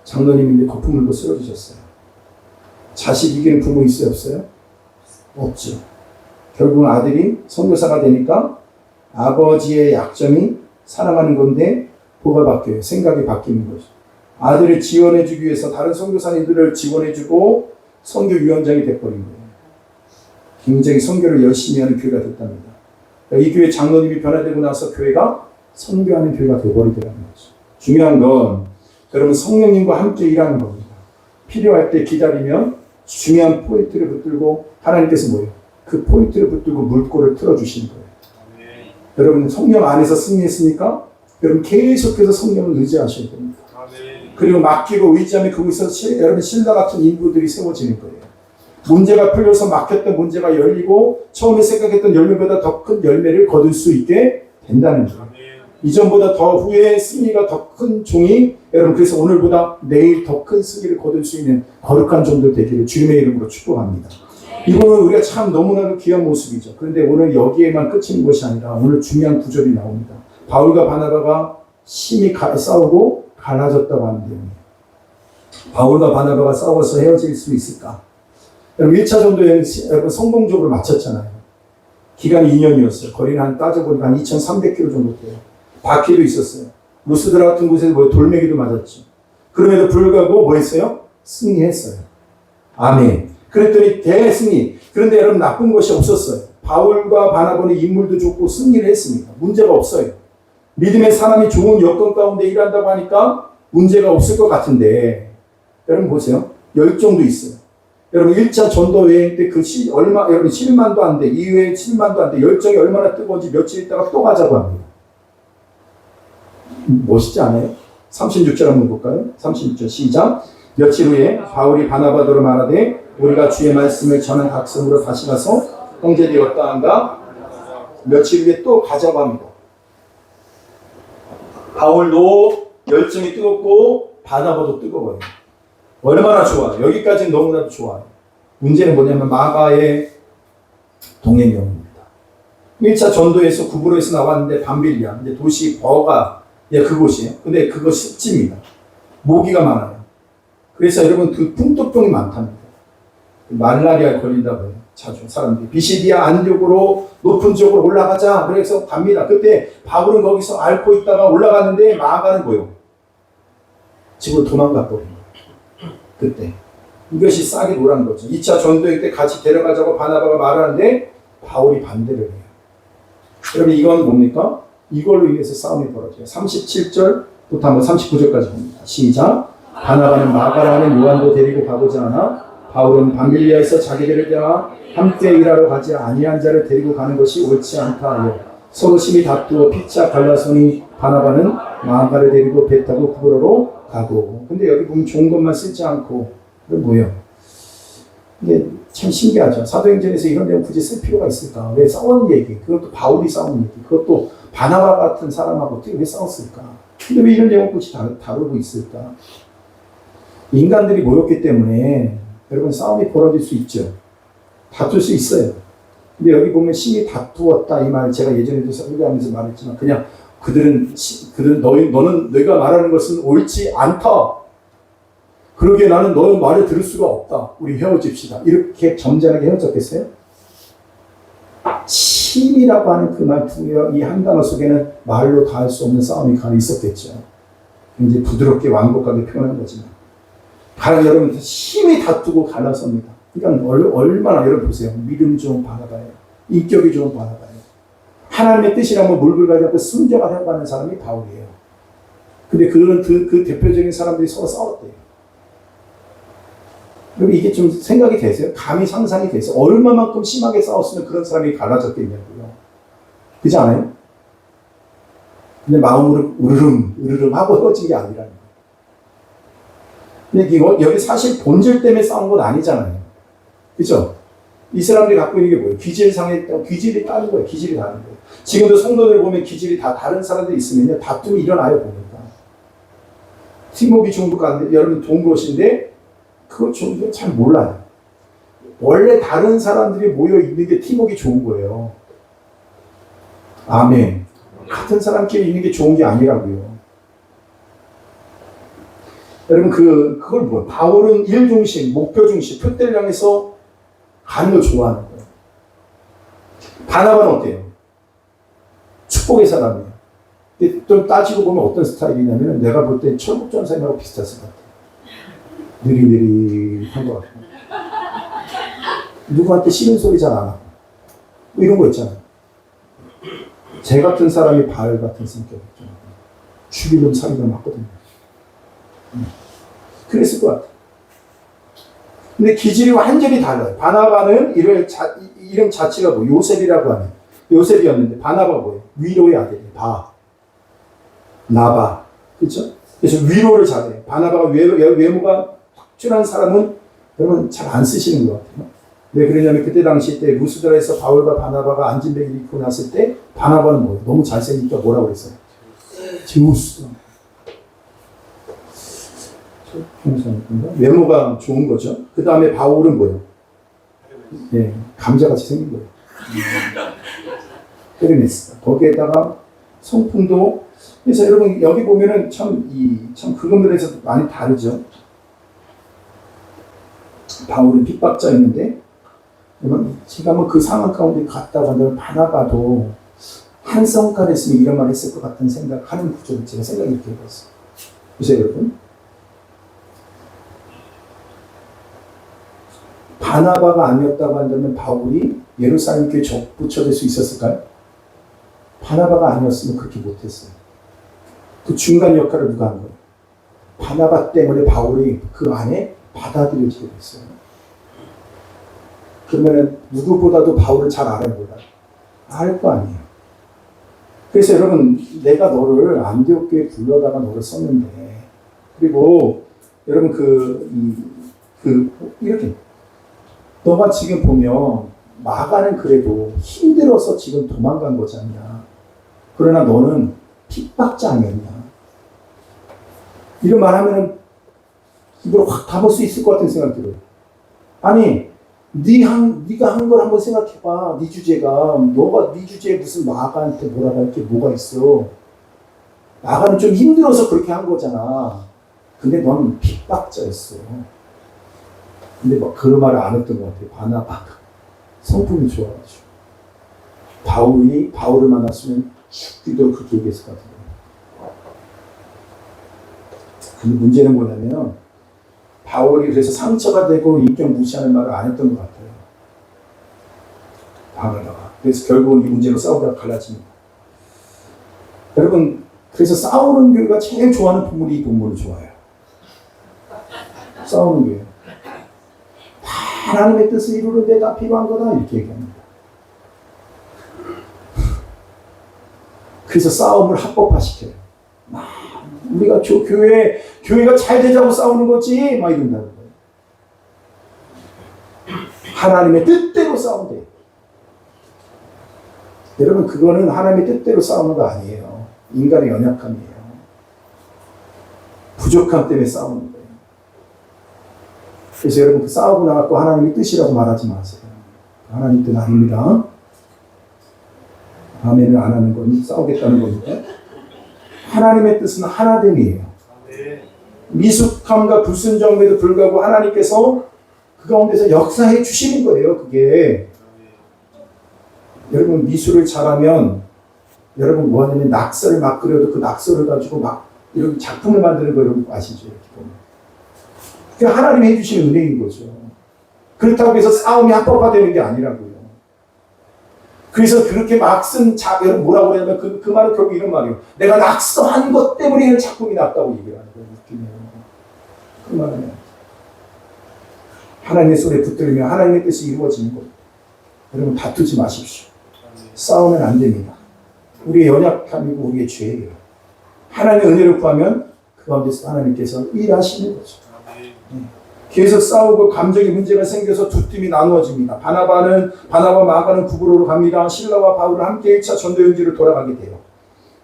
장로님인데 거품 물고 쓰러지셨어요. 자식 이기는 부모 있어요? 없어요? 없죠. 결국은 아들이 선교사가 되니까 아버지의 약점이 사랑하는 건데 뭐가 바뀌어요? 생각이 바뀌는 거죠. 아들을 지원해주기 위해서 다른 선교사님들을 지원해주고 선교위원장이 돼버린 거예요. 굉장히 선교를 열심히 하는 교회가 됐답니다. 이 교회 장로님이 변화되고 나서 교회가 선교하는 교회가 되어버리더라는 거죠. 중요한 건 여러분 성령님과 함께 일하는 겁니다. 필요할 때 기다리면 중요한 포인트를 붙들고 하나님께서 뭐예요? 그 포인트를 붙들고 물꼬를 틀어주시는 거예요. 여러분 성령 안에서 승리했으니까 여러분 계속해서 성령을 의지하셔야 됩니다. 그리고 맡기고 의지하면 거기서 여러분 신라 같은 인부들이 세워지는 거예요. 문제가 풀려서 막혔던 문제가 열리고 처음에 생각했던 열매보다 더 큰 열매를 거둘 수 있게 된다는 거예요. 이전보다 더 후에 승리가 더 큰 종이 여러분 그래서 오늘보다 내일 더 큰 승리를 거둘 수 있는 거룩한 종들 되기를 주님의 이름으로 축복합니다. 이거는 우리가 참 너무나도 귀한 모습이죠. 그런데 오늘 여기에만 그치는 것이 아니라 오늘 중요한 구절이 나옵니다. 바울과 바나바가 심히 싸우고 갈라졌다고 하는 내용이에요. 바울과 바나바가 싸워서 헤어질 수 있을까? 여러분 1차 전도 여행 성공적으로 마쳤잖아요. 기간이 2년이었어요. 거리는 한 따져보니까 한 2,300km 정도 돼요. 바퀴도 있었어요. 루스드라 같은 곳에서 돌멩이도 맞았죠. 그럼에도 불구하고 뭐 했어요? 승리했어요. 아멘. 그랬더니 대승리. 그런데 여러분 나쁜 것이 없었어요. 바울과 바나바는 인물도 좋고 승리를 했습니다. 문제가 없어요. 믿음의 사람이 좋은 여건 가운데 일한다고 하니까 문제가 없을 것 같은데 여러분 보세요. 열정도 있어요. 여러분 1차 전도 여행 때 여러분 7만도 안 돼. 이후에 7만도 안 돼. 열정이 얼마나 뜨거운지 며칠 있다가 또 가자고 합니다. 멋있지 않아요? 36절 한번 볼까요? 36절 시작. 며칠 후에 바울이 바나바더러 말하되 우리가 주의 말씀을 전한 각성으로 다시 가서 형제들이 어떠한가? 며칠 후에 또 가자고 합니다. 바울도 열정이 뜨겁고 바나바도 뜨거워요. 얼마나 좋아요. 여기까지는 너무나도 좋아요. 문제는 뭐냐면 마가의 동행령입니다. 1차 전도에서 구브로에서 나왔는데 밤빌리아, 이제 도시 버가 그곳이에요. 근데 그거 습지입니다. 모기가 많아요. 그래서 여러분 그 풍토병이 많답니다. 말라리아에 걸린다고 해요. 자주 사람들이 비시디아 안디옥으로 높은 지역으로 올라가자. 그래서 갑니다. 그때 바울은 거기서 앓고 있다가 올라가는데 마가는 뭐요? 집으로 도망가 버린 거예요. 그때 이것이 싹이 노란 거죠. 2차 전도회 때 같이 데려가자고 바나바가 말하는데 바울이 반대를 해요. 여러분 이건 뭡니까? 이걸로 인해서 싸움이 벌어져요. 37절부터 한번 39절까지 봅니다. 시작. 바나바는 마가라는 요한도 데리고 가고자 하나 바울은 밤빌리아에서 자기들을 떠나 함께 일하러 가지 아니한 자를 데리고 가는 것이 옳지 않다 하여 서로 심히 다투어 피차 갈라서니 바나바는 마가를 데리고 배 타고 구브로로 가고. 근데 여기 보면 좋은 것만 쓰지 않고 이건 뭐예요? 이게 참 신기하죠. 사도행전에서 이런 내용 굳이 쓸 필요가 있을까? 왜 싸운 얘기? 그것도 바울이 싸운 얘기. 그것도 바나바 같은 사람하고 어떻게 왜 싸웠을까? 근데 왜 이런 내용 굳이 다루고 있을까? 인간들이 모였기 때문에 여러분 싸움이 벌어질 수 있죠. 다툴 수 있어요. 근데 여기 보면 심히 다투었다 이 말 제가 예전에도 설교하면서 말했지만 그냥 그들은 너는 내가 말하는 것은 옳지 않다. 그러기에 나는 너의 말을 들을 수가 없다. 우리 헤어집시다. 이렇게 점잖하게 헤어졌겠어요? 심이라고 하는 그 말 이 한 단어 속에는 말로 다 할 수 없는 싸움이 간에 있었겠죠. 이제 부드럽게 완곡하게 표현한 거지만. 가령 여러분 심히 다투고 갈라섭니다. 그러니까 얼마나 여러분 보세요. 믿음 좋은 바나바예요. 인격이 좋은 바나바예요. 하나님의 뜻이라면 물불가지 않고 순종하려고 하는 사람이 바울이에요. 근데 그 대표적인 사람들이 서로 싸웠대요. 여러분 이게 좀 생각이 되세요? 감히 상상이 되세요? 얼마만큼 심하게 싸웠으면 그런 사람이 갈라졌겠냐고요. 그렇지 않아요? 근데 마음으로 으르름 하고 헤어진 게 아니라는 거예요. 근데 여기 사실 본질 때문에 싸운 건 아니잖아요. 그죠? 이 사람들이 갖고 있는 게 뭐예요? 기질이 다른 거예요. 기질이 다른 거예요. 지금도 성도들 보면 기질이 다 다른 사람들이 있으면요. 다툼이 일어나요, 보니까. 팀워크 좋은 것 같은데, 여러분 좋은 것인데, 그걸 잘 몰라요. 원래 다른 사람들이 모여 있는 게 팀워크 좋은 거예요. 아멘. 같은 사람끼리 있는 게 좋은 게 아니라고요. 여러분 그걸 뭐예요? 바울은 일 중심, 목표 중심, 표대를 향해서 가는 걸 좋아하는 거예요. 바나바는 어때요? 축복의 사람이에요. 근데 좀 따지고 보면 어떤 스타일이냐면 내가 볼 때 철국전사님하고 비슷했을 것 같아요. 느리느리한 것 같아요. 누구한테 싫은 소리 잘 안 하고 뭐 이런 거 있잖아요. 제 같은 사람이 바울 같은 성격이죠. 죽이려면 살이려면 맞거든요. 그랬을 것 같아요. 근데 기질이 완전히 달라요. 바나바는 이름 자체가 뭐 요셉이라고 하는 요셉이었는데 바나바 뭐예요? 위로의 아들이에요. 나바. 그렇죠? 그래서 위로를 잘해요. 바나바가 외모가 확실한 사람은 여러분 잘 안 쓰시는 것 같아요. 왜 그러냐면 그때 당시 때 루스드라에서 바울과 바나바가 안진뱅이를 입고 났을 때 바나바는 뭐예요? 너무 잘생기니까 뭐라고 그랬어요? 제우스. 외모가 좋은 거죠. 그 다음에 바울은 뭐예요? 네, 감자같이 생긴 거예요. 헤르메스. 거기에다가 성품도 그래서 여러분 여기 보면은 참 그것들에서 많이 다르죠. 바울은 핍박자였는데 제가 한번 그 상황 가운데 갔다고 한다면 바나바도 한 성깔 했으면 이런 말 했을 것 같은 생각하는 구조를 제가 생각이 이렇게 해봤어요. 보세요 여러분. 바나바가 아니었다고 한다면 바울이 예루살렘 교회에 붙여질 수 있었을까요? 바나바가 아니었으면 그렇게 못했어요. 그 중간 역할을 누가 한 거예요? 바나바 때문에 바울이 그 안에 받아들여지게 됐어요. 그러면 누구보다도 바울을 잘 알아야 몰라요. 알 거 아니에요. 그래서 여러분 내가 너를 안디옥 교회에 불러다가 너를 썼는데 그리고 여러분 이렇게 너가 지금 보면 마가는 그래도 힘들어서 지금 도망간 거잖냐. 그러나 너는 핍박자 아니었냐. 이런 말하면 이걸 확 담을 수 있을 것 같은 생각이 들어요. 아니 네가 한 걸 한번 생각해봐. 네 주제가 네 주제에 무슨 마가한테 뭐라고 할 게 뭐가 있어. 마가는 좀 힘들어서 그렇게 한 거잖아. 근데 넌 핍박자였어. 근데 막 그런 말을 안 했던 것 같아요. 바나바가 성품이 좋아가지고. 바울을 만났으면 죽기도 그렇게 얘기했을 것 같아요. 근데 문제는 뭐냐면 바울이 그래서 상처가 되고 인격 무시하는 말을 안 했던 것 같아요. 바나바가. 그래서 결국은 이 문제로 싸우다가 갈라집니다. 여러분, 그래서 싸우는 교회가 제일 좋아하는 동물이 이 동물을 좋아해요. 싸우는 교회. 하나님의 뜻을 이루는 데 다 필요한 거다 이렇게 얘기합니다. 그래서 싸움을 합법화시켜요. 우리가 교회가 잘 되자고 싸우는 거지 막 이런다는 거예요. 하나님의 뜻대로 싸운대요. 여러분, 그거는 하나님의 뜻대로 싸우는 거 아니에요. 인간의 연약함이에요. 부족함 때문에 싸우는 거예요. 그래서 여러분, 싸우고 나갖고 하나님의 뜻이라고 말하지 마세요. 하나님 뜻 아닙니다. 아멘을 안 하는 건 싸우겠다는 겁니다. 하나님의 뜻은 하나됨이에요. 미숙함과 불순종에도 불구하고 하나님께서 그 가운데서 역사해 주시는 거예요. 그게 여러분, 미술을 잘하면 여러분 뭐냐면 낙서를 막 그려도 그 낙서를 가지고 막 이런 작품을 만드는 거 여러분 아시죠? 그게 하나님이 해주시는 은혜인 거죠. 그렇다고 해서 싸움이 합법화되는 게 아니라고요. 그래서 그렇게 막 쓴 여러분 뭐라고 그러냐면 그 말은 결국 이런 말이에요. 내가 낙서한 것 때문에 이런 작품이 났다고 얘기를 하는 거예요. 그 말은 하나님의 소리에 붙들면 하나님의 뜻이 이루어지는 거예요. 여러분, 다투지 마십시오. 싸우면 안 됩니다. 우리의 연약함이고 우리의 죄예요. 하나님의 은혜를 구하면 그 가운데서 하나님께서 일하시는 거죠. 계속 싸우고 감정의 문제가 생겨서 두 팀이 나누어집니다. 바나바 마가는 구브로로 갑니다. 실라와 바울은 함께 1차 전도 연지로 돌아가게 돼요.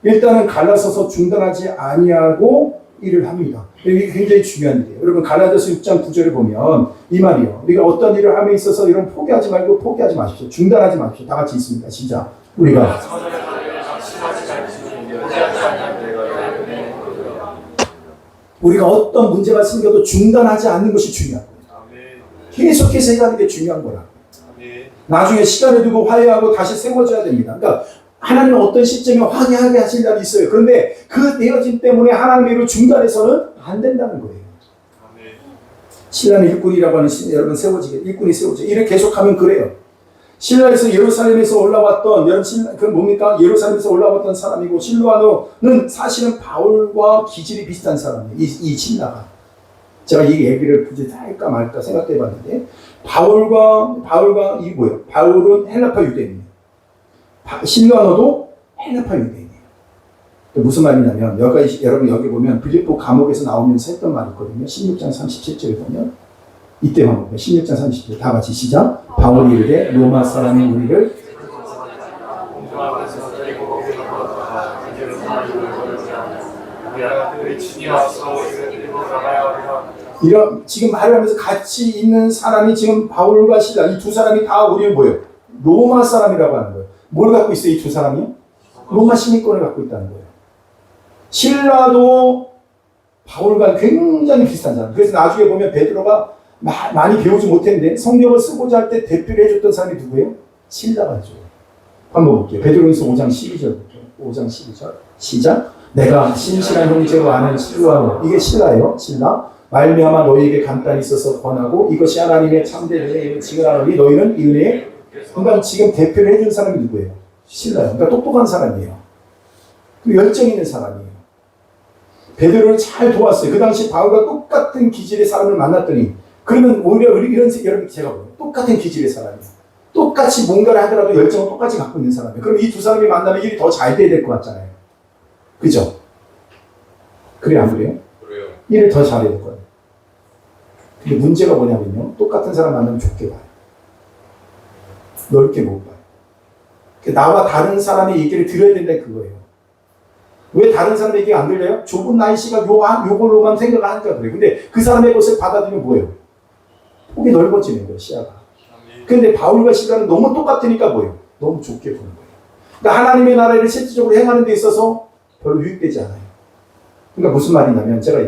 일단은 갈라서서 중단하지 아니하고 일을 합니다. 이게 굉장히 중요한 일이에요. 여러분, 갈라디아서 6장 9절을 보면 이 말이요. 우리가 어떤 일을 함에 있어서 이런 포기하지 마십시오. 중단하지 마십시오. 다 같이 있습니다. 시작. 우리가 어떤 문제가 생겨도 중단하지 않는 것이 중요한 거예요. 계속해서 해가는 게 중요한 거라. 나중에 시간을 두고 화해하고 다시 세워져야 됩니다. 그러니까 하나님은 어떤 시점에 화해하게 하실 날이 있어요. 그런데 그 되어짐 때문에 하나님의 일을 중단해서는 안 된다는 거예요. 신라는 일꾼이라고 하는 여러분 일꾼이 세워지게. 일을 계속하면 그래요. 신라에서 예루살렘에서 올라왔던 그건 뭡니까? 예루살렘에서 올라왔던 사람이고 실로아노는 사실은 바울과 기질이 비슷한 사람이에요. 이 신라가. 제가 이 얘기를 굳이 할까 말까 생각해봤는데 바울과 이게 뭐예요? 바울은 헬라파 유대인이에요. 실로아노도 헬라파 유대인이에요. 무슨 말이냐면 여러분 여기 보면 빌립보 감옥에서 나오면서 했던 말이 있거든요. 16장 37절에 보면 이때 한번 16장 37절 다 같이 시작. 바울이 이르되 로마 사람이 우리를 이런 지금 말을 하면서 같이 있는 사람이 지금 바울과 실라 이 두 사람이 다 우리는 뭐예요? 로마 사람이라고 하는 거예요. 뭘 갖고 있어요? 이 두 사람이요? 로마 시민권을 갖고 있다는 거예요. 실라도 바울과 굉장히 비슷한 사람. 그래서 나중에 보면 베드로가 많이 배우지 못했는데 성경을 쓰고자 할 때 대표를 해줬던 사람이 누구예요? 실라가죠. 한번 볼게요. 베드로전서 5장 12절부터 5장 12절 시작. 내가 신실한 형제로 아는 실로아노 이게 실라예요. 실라 말미암아 너희에게 간단히 있어서 권하고 이것이 하나님의 참된 은혜임을 증언하노니 너희는 이 은혜에 그러니까 지금 대표를 해준 사람이 누구예요? 실라예요. 그러니까 똑똑한 사람이에요. 열정 있는 사람이에요. 베드로를 잘 도왔어요. 그 당시 바울과 똑같은 기질의 사람을 만났더니 그러면 오히려 이런 여러분 제가 보면 똑같은 기질의 사람이에요. 똑같이 뭔가를 하더라도 열정을 똑같이 갖고 있는 사람이에요. 그럼 이 두 사람이 만나면 일이 더 잘 돼야 될 것 같잖아요. 그죠? 그래요, 안 그래요? 그래요. 일을 더 잘해야 될 거예요. 근데 문제가 뭐냐면요. 똑같은 사람 만나면 좁게 봐요. 넓게 못 봐요. 나와 다른 사람의 얘기를 들어야 된다는 그거예요. 왜 다른 사람의 얘기가 안 들려요? 좁은 나이씨가 요걸로만 생각하니까 그래요. 근데 그 사람의 것을 받아들이면 뭐예요? 폭이 넓어지는 거예요, 시야가. 근데 바울과 실라는 너무 똑같으니까 뭐예요? 너무 좁게 보는 거예요. 그러니까 하나님의 나라를 실질적으로 행하는 데 있어서 별로 유익되지 않아요. 그러니까 무슨 말이냐면 제가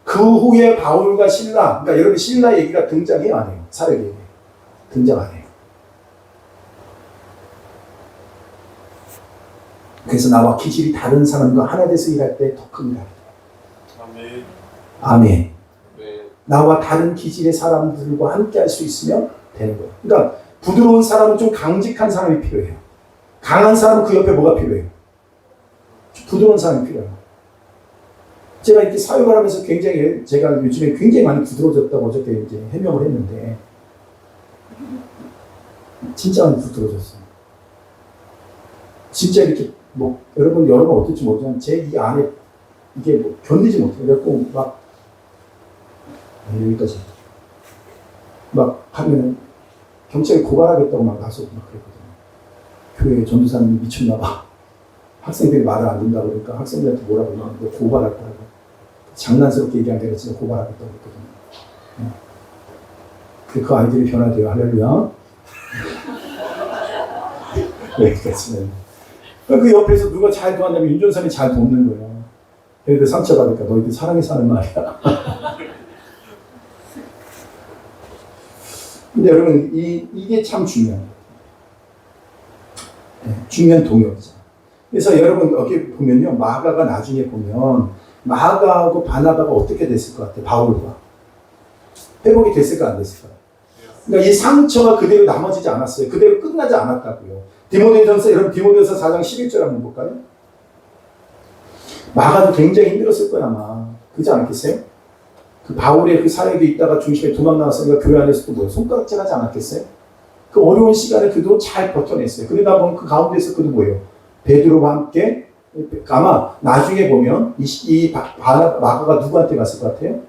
그 후에 바울과 실라, 그러니까 여러분 실라 얘기가 등장해요, 안 해요? 사례기 등장 안 해요. 그래서 나와 기질이 다른 사람과 하나 돼서 일할 때 더 큽니다. 아멘. 아멘. 네. 나와 다른 기질의 사람들과 함께 할 수 있으면 되는 거예요. 그러니까 부드러운 사람은 좀 강직한 사람이 필요해요. 강한 사람은 그 옆에 뭐가 필요해요? 부드러운 사람이 필요해요. 제가 이렇게 사역을 하면서 굉장히, 제가 요즘에 굉장히 많이 부드러워졌다고 어저께 이제 해명을 했는데, 진짜 많이 부드러워졌어요. 진짜 이렇게, 여러분 어떨지 모르지만, 제 이 안에, 이게 견디지 못해요. 그래갖고, 여기까지. 하면, 경찰에 고발하겠다고 나서 그랬거든요. 교회 전도사님이 미쳤나봐. 학생들이 말을 안 듣는다 그러니까 학생들한테 뭐라고 하면 너 고발할 거라고. 장난스럽게 얘기한 게 진짜 고발하겠다고 했거든요. 그 아이들이 변화돼요. 할렐루야. 여기까지는. 그 옆에서 누가 잘 도왔냐면 윤종선이 잘 돕는 거예요. 얘들 상처받으니까 너희들 사랑해서 하는 말이야. 근데 여러분 이게 참 중요한 거예요. 중요한 동역이죠. 그래서 여러분 여기 보면요, 마가가 나중에 보면 마가하고 바나바가 어떻게 됐을 것 같아요? 바울과 회복이 됐을까 안 됐을까? 그러니까 이 상처가 그대로 남아지지 않았어요. 그대로 끝나지 않았다고요. 디모데전서, 여러분 디모데전서 4장 11절 한번 볼까요? 마가도 굉장히 힘들었을 거야 아마. 그렇지 않겠어요? 그 바울의 그 사역에 있다가 중심에 도망 나왔으니까 교회 안에서도 뭐예요? 손가락질 하지 않았겠어요? 그 어려운 시간에 그도 잘 버텨냈어요. 그러다 보면 그 가운데서 그도 뭐예요? 베드로와 함께, 아마 나중에 보면 마가가 누구한테 갔을 것 같아요?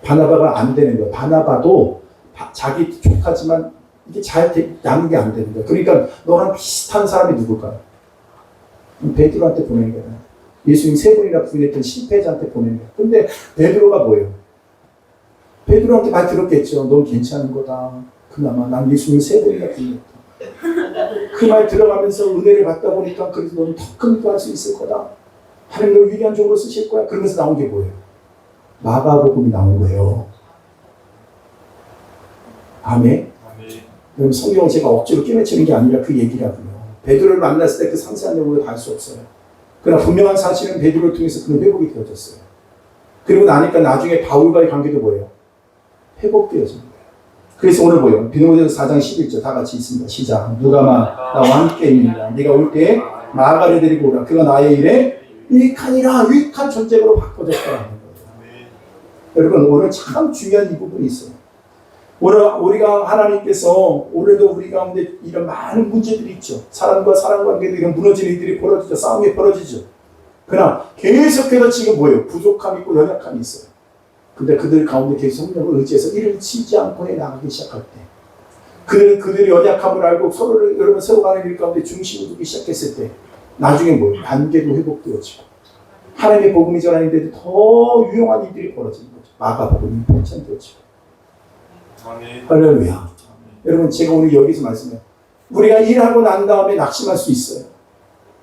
바나바가 안 되는 거예요. 바나바도 자기 조카지만 이게 잘 나는 게 안 되는 거예요. 그러니까 너랑 비슷한 사람이 누굴까요? 베드로한테 보내는 거예요. 예수님 3번이나 부인했던 실패자한테 보내는 거예요. 근데 베드로가 뭐예요? 베드로한테 말 들었겠죠. 넌 괜찮은 거다. 그나마 난 예수님 3번이나 부인했다. 그 말 들어가면서 은혜를 받다 보니까 그래서 너는 더 큰 거 할 수 있을 거다. 하나님 널 위대한 종으로 쓰실 거야. 그러면서 나온 게 뭐예요? 마가복음이 나온 거예요. 아멘. 여러분 성경을 제가 억지로 끼매치는 게 아니라 그 얘기라고요. 베드로를 만났을 때 그 상세한 내용을 다 알 수 없어요. 그러나 분명한 사실은 베드로를 통해서 그는 회복이 되어졌어요. 그리고 나니까 나중에 바울과의 관계도 뭐예요? 회복되어집니다. 그래서 오늘 뭐예요? 디모데전서 4장 11절 다 같이 있습니다. 시작. 누가 나와 함께 있느냐. 네가 올 때 마가를 데리고 오라. 그가 나의 일에 유익하니라. 유익한 존재로 바꿔졌다는 거예요. 여러분 오늘 참 중요한 이 부분이 있어요. 오늘 우리가 하나님께서 오늘도 우리 가운데 이런 많은 문제들이 있죠. 사람과 사람 관계도 이런 무너지는 일들이 벌어지죠. 싸움이 벌어지죠. 그러나 계속해서 지금 뭐예요? 부족함이 있고 연약함이 있어요. 근데 그들 가운데 계속 성령을 의지해서 이를 치지 않고 해나가기 시작할 때 그들의 연약함을 알고 서로를 여러분 세워가는 일 가운데 중심을 두기 시작했을 때 나중에 뭐예요? 관계도 회복되어지고 하나님의 복음이 전하는 데도 더 유용한 일들이 벌어지는 거죠. 마가복음이 번창되어지고 할렐루야. 여러분 제가 오늘 여기서 말씀해요. 우리가 일하고 난 다음에 낙심할 수 있어요.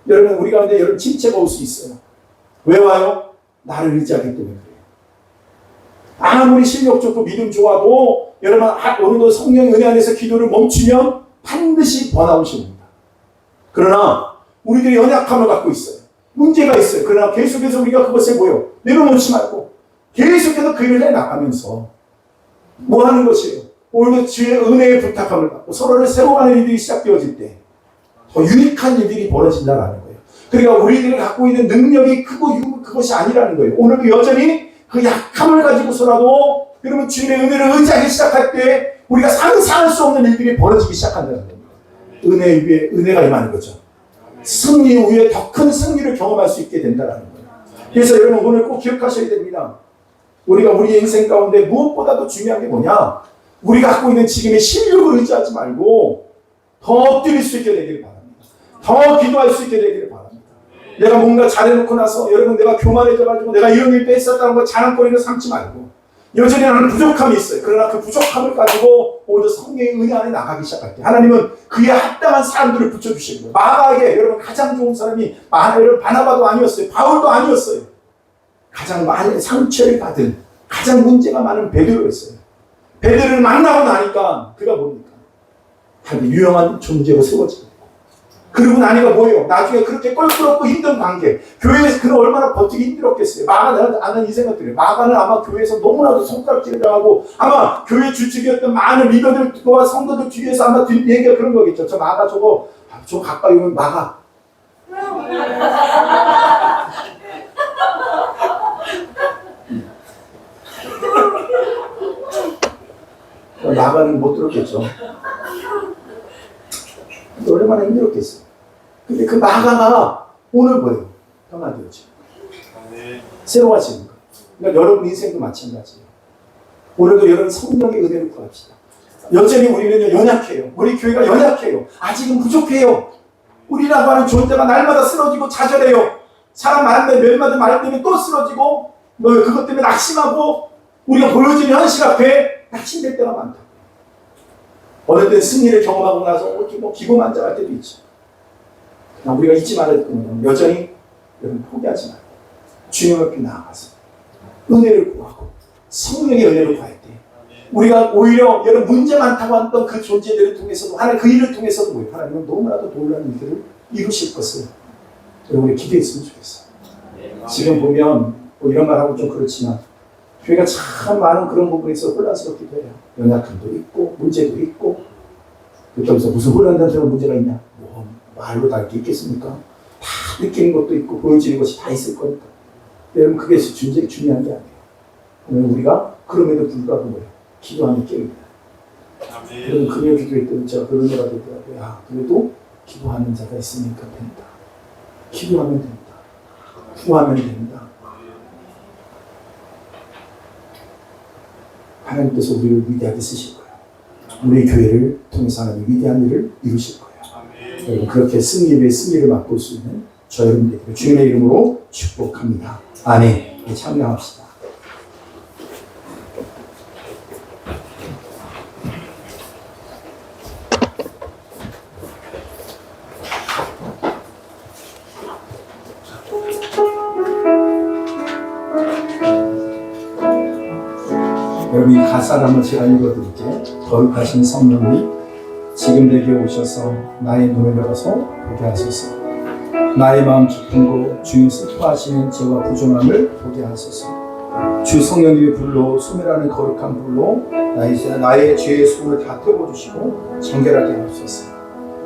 여러분 우리 가운데 여러분 침체가 올 수 있어요. 왜 와요? 나를 의지하기 때문에 그래요. 아무리 실력 좋고 믿음 좋아도 여러분 오늘도 성령의 은혜 안에서 기도를 멈추면 반드시 번아웃이 옵니다. 그러나 우리들이 연약함을 갖고 있어요. 문제가 있어요. 그러나 계속해서 우리가 그것에 뭐요? 내려놓지 말고 계속해서 그 일을 해나가면서 뭐 하는 것이에요? 오늘도 주의 은혜의 부탁함을 받고 서로를 세워가는 일들이 시작되어질 때 더 유익한 일들이 벌어진다는 거예요. 그러니까 우리들이 갖고 있는 능력이 크고 그것이 아니라는 거예요. 오늘도 여전히 그 약함을 가지고서라도 여러분 주님의 은혜를 의지하기 시작할 때 우리가 상상할 수 없는 일들이 벌어지기 시작한다는 겁니다. 은혜 위에 은혜가 임하는 거죠. 승리 위에 더 큰 승리를 경험할 수 있게 된다는 거예요. 그래서 여러분 오늘 꼭 기억하셔야 됩니다. 우리가 우리 인생 가운데 무엇보다도 중요한 게 뭐냐? 우리가 갖고 있는 지금의 실력을 의지하지 말고 더 엎드릴 수 있게 되기를 바랍니다. 더 기도할 수 있게 되기를 바랍니다. 내가 뭔가 잘해놓고 나서 여러분 내가 교만해져가지고 내가 이런 일도 했었다는 걸 자랑거리로 삼지 말고 여전히 나는 부족함이 있어요. 그러나 그 부족함을 가지고 오히려 성령의 은혜 안에 나가기 시작할 때 하나님은 그에 합당한 사람들을 붙여주시는 거예요. 마가에게 여러분 가장 좋은 사람이 여러분 바나바도 아니었어요. 바울도 아니었어요. 가장 많은 상처를 받은, 가장 문제가 많은 베드로였어요. 베드로를 만나고 나니까 그가 뭡니까? 하나님 유용한 존재로 세워지고, 그러고 나니까 뭐예요? 나중에 그렇게 껄끄럽고 힘든 관계, 교회에서 그는 얼마나 버티기 힘들었겠어요. 마가는 아는 이 생각 들어요. 마가는 아마 교회에서 너무나도 손가락질을 당하고, 아마 교회 주축이었던 많은 리더들과 성도들 뒤에서 아마 얘기가 그런 거겠죠. 저 마가 저거 가까이 오면 마가. 마가는 못 들었겠죠. 얼마나 힘들었겠어요. 근데 그 마가가 오늘 뭐예요? 변화되었죠. 새로워지는 거. 그러니까 여러분 인생도 마찬가지예요. 오늘도 여러분 성령의 은혜를 구합시다. 여전히 우리는 연약해요. 우리 교회가 연약해요. 아직은 부족해요. 우리라고 하는 존재가 날마다 쓰러지고 좌절해요. 사람 말때 몇 말 때문에 또 쓰러지고, 그것 때문에 낙심하고, 우리가 보여지는 현실 앞에 낙심될 때가 많다. 어느 때 승리를 경험하고 나서 기고만장할 때도 있죠. 우리가 잊지 말아야 될 것은 여전히 여러분 포기하지 말고 주님 앞에 나아가서 은혜를 구하고 성령의 은혜를 구할 때, 우리가 오히려 여러분 문제 많다고 했던 그 존재들을 통해서도, 하나님 그 일을 통해서도 뭐예요? 하나님은 너무나도 놀라운 일들을 이루실 것을 여러분이 기대했으면 좋겠어요. 지금 보면 이런 말하고 좀 그렇지만 교회가 참 많은 그런 부분에서 혼란스럽기도 해요. 연약함도 있고 문제도 있고. 그렇다고 해서 무슨 혼란스러운 문제가 있냐? 말로 다 이렇게 있겠습니까? 다 느끼는 것도 있고 보여지는 것이 다 있을 거니까. 여러분 그게 중요한 게 아니에요. 오늘 우리가 그럼에도 불구하고 뭐예요? 기도하는 게임이에요. 여러분 금요 기도했더니 제가 그런 얘기가 되더라고요. 야, 그래도 기도하는 자가 있으니까 된다. 기도하면 된다. 구하면 된다. 하나님께서 우리를 위대하게 쓰실 거예요. 우리 교회를 통해서 하나님 위대한 일을 이루실 거예요. 여러분 그렇게 승리의 승리를 맛볼 수 있는 저 여러분들에게 주님의 이름으로 축복합니다. 아멘. 찬양합시다. 여러분 이 가사를 한번 제가 읽어드릴게요. 거룩하신 성령님 지금 내게 오셔서 나의 눈을 열어서 보게 하소서. 나의 마음 깊은 곳 주님 슬퍼하시는 죄와 부정함을 보게 하소서. 주 성령님의 불로 소멸하는 거룩한 불로 나의 죄의 수금을 다 태워주시고 정결하게 하소서.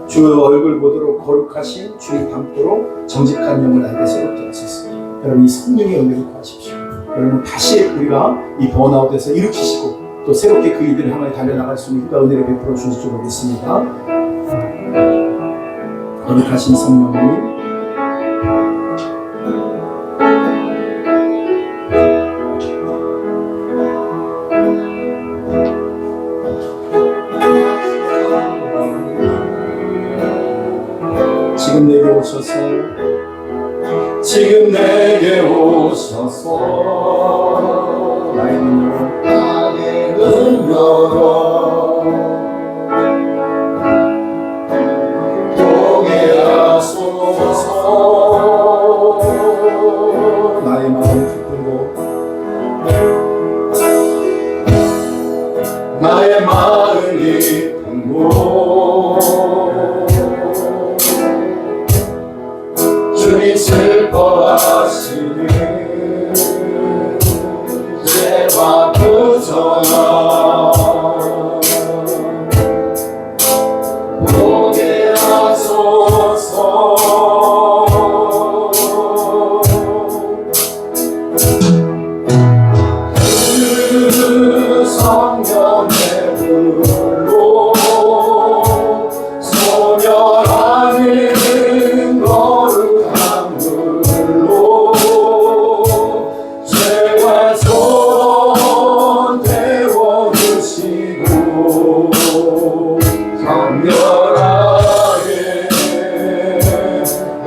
주 얼굴 보도록 거룩하신 주님 닮도록 정직한 영을 나에게 새롭게 하소서. 여러분 이 성령의 은혜를 구하십시오. 여러분 다시 우리가 이 번아웃에서 일으키시고 또 새롭게 그 일들을 향해 달려나갈 수 있는 힘과 은혜를 베풀어 주실 줄 믿습니다. 거룩하신 성령님 지금 내게 오셔서 나의 눈을 열어 보게 하소서. 나의 마음 깊은 곳 나의 마음 깊은 곳 주님 슬퍼하시는 죄와 부정함 보게 하소서. 그 성령의 불로 소멸하는 거룩한 불로 죄와 손 태워주시고 정결하게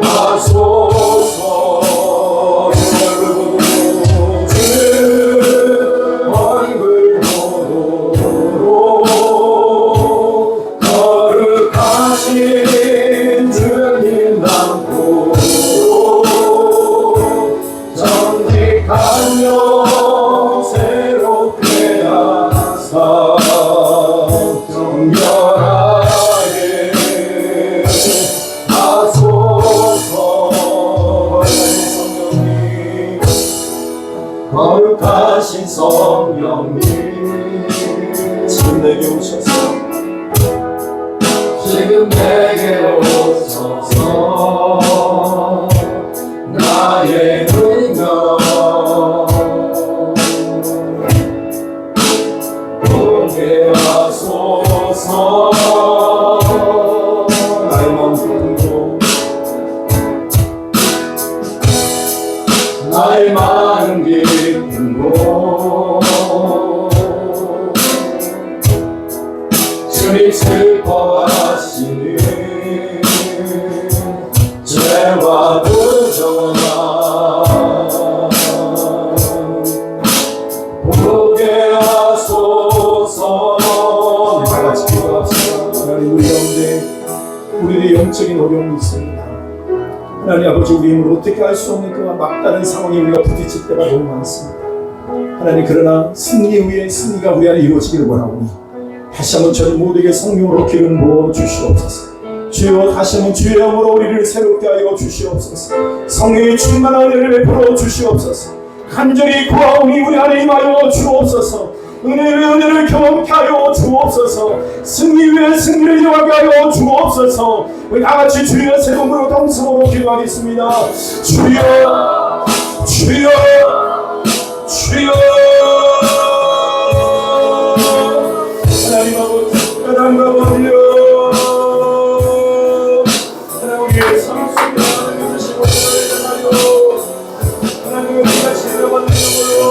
하소서. 얼굴 보도록 거룩하신 주님 닮고 정직한 지금 내게 오소서 나의 능력 보게 하소서 나의 마음 품고 나의 마음 깊은 곳 주님 슬퍼하시는 죄와 부정함 보게 하소서. 다 같이 기도합시다. 하나님, 우리 가운데 우리의 영적인 어려움이 있습니다. 하나님 아버지, 우리 힘으로 어떻게 할 수 없는 그와 막다른 상황에 우리가 부딪힐 때가 너무 많습니다. 하나님, 그러나 승리 위에 승리가 우리 안에 이루어지기를 원하오니 다시 한번 저희 모두에게 성령으로 기름 부어 주시옵소서. 주여, 다시 한번 주의 영으로 우리를 새롭게 하여 주시옵소서. 성령의 충만한 은혜를 베풀어 주시옵소서. 간절히 구하오니 우리 안에 임하여 주옵소서. 은혜의 은혜를 경험케 하여 주옵소서. 승리 위에 승리를 이루게 하여 주옵소서. 우리 다같이 주여 세 번으로 동성으로 기도하겠습니다. 주여, 주여, 주여. 하나님 아버지, 하나님 아버지여, 하나님 우리의 삶 속에 하나님 주시고 하나님 하나님 우리가 지혜받는 영으로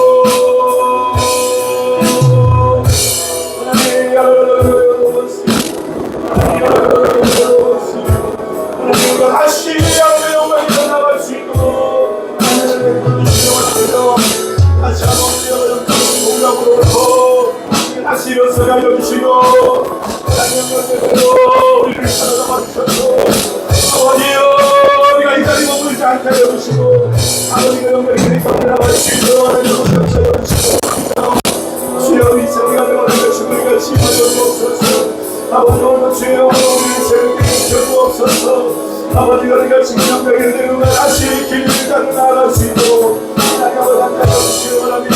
하나님 우리가 다시 하나님의 영광에 나갈 수 있도록 하나님의 주시옵소서. 다시 한번 공감으로 다시 일어서게 하여 주시고 하나님의 우리를 사랑하여 주셔서 아버지여, 우리가 이 자리 머물지 않게 하여 주시고 아버지가 영광의 그리스도를 나갈 수 있도록 하나님의 하여 주시고 주여, 이 세대가 되어가는 주님과 심하여 주옵소서. 아버지, 오늘 주여 우리 세대를 주옵소서. 아버지가 우리가 증명되게 되는 날 다시 길을 따라 나갈 수 있도록 하나님 아버지 함께 하시기 원합니다.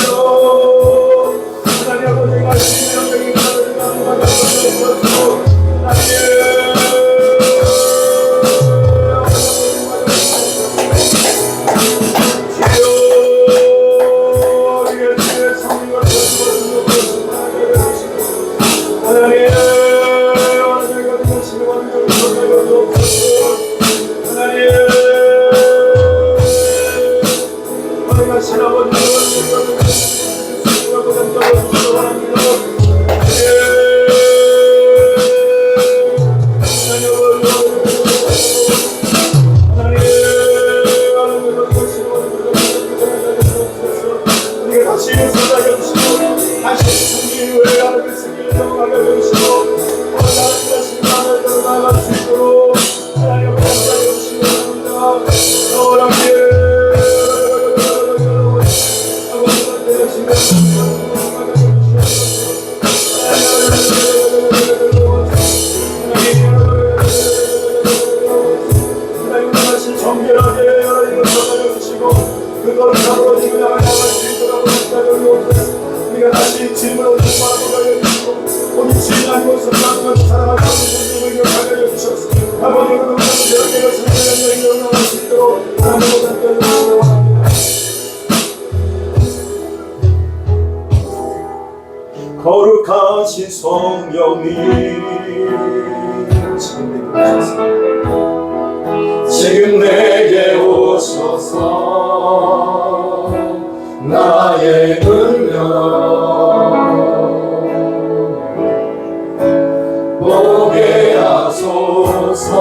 하나님 아버지가 증명되게 되는 날 나갈 수 있도록 거룩하신 성령님, 지금 내게 오셔서 나의 능력 보게 하소서.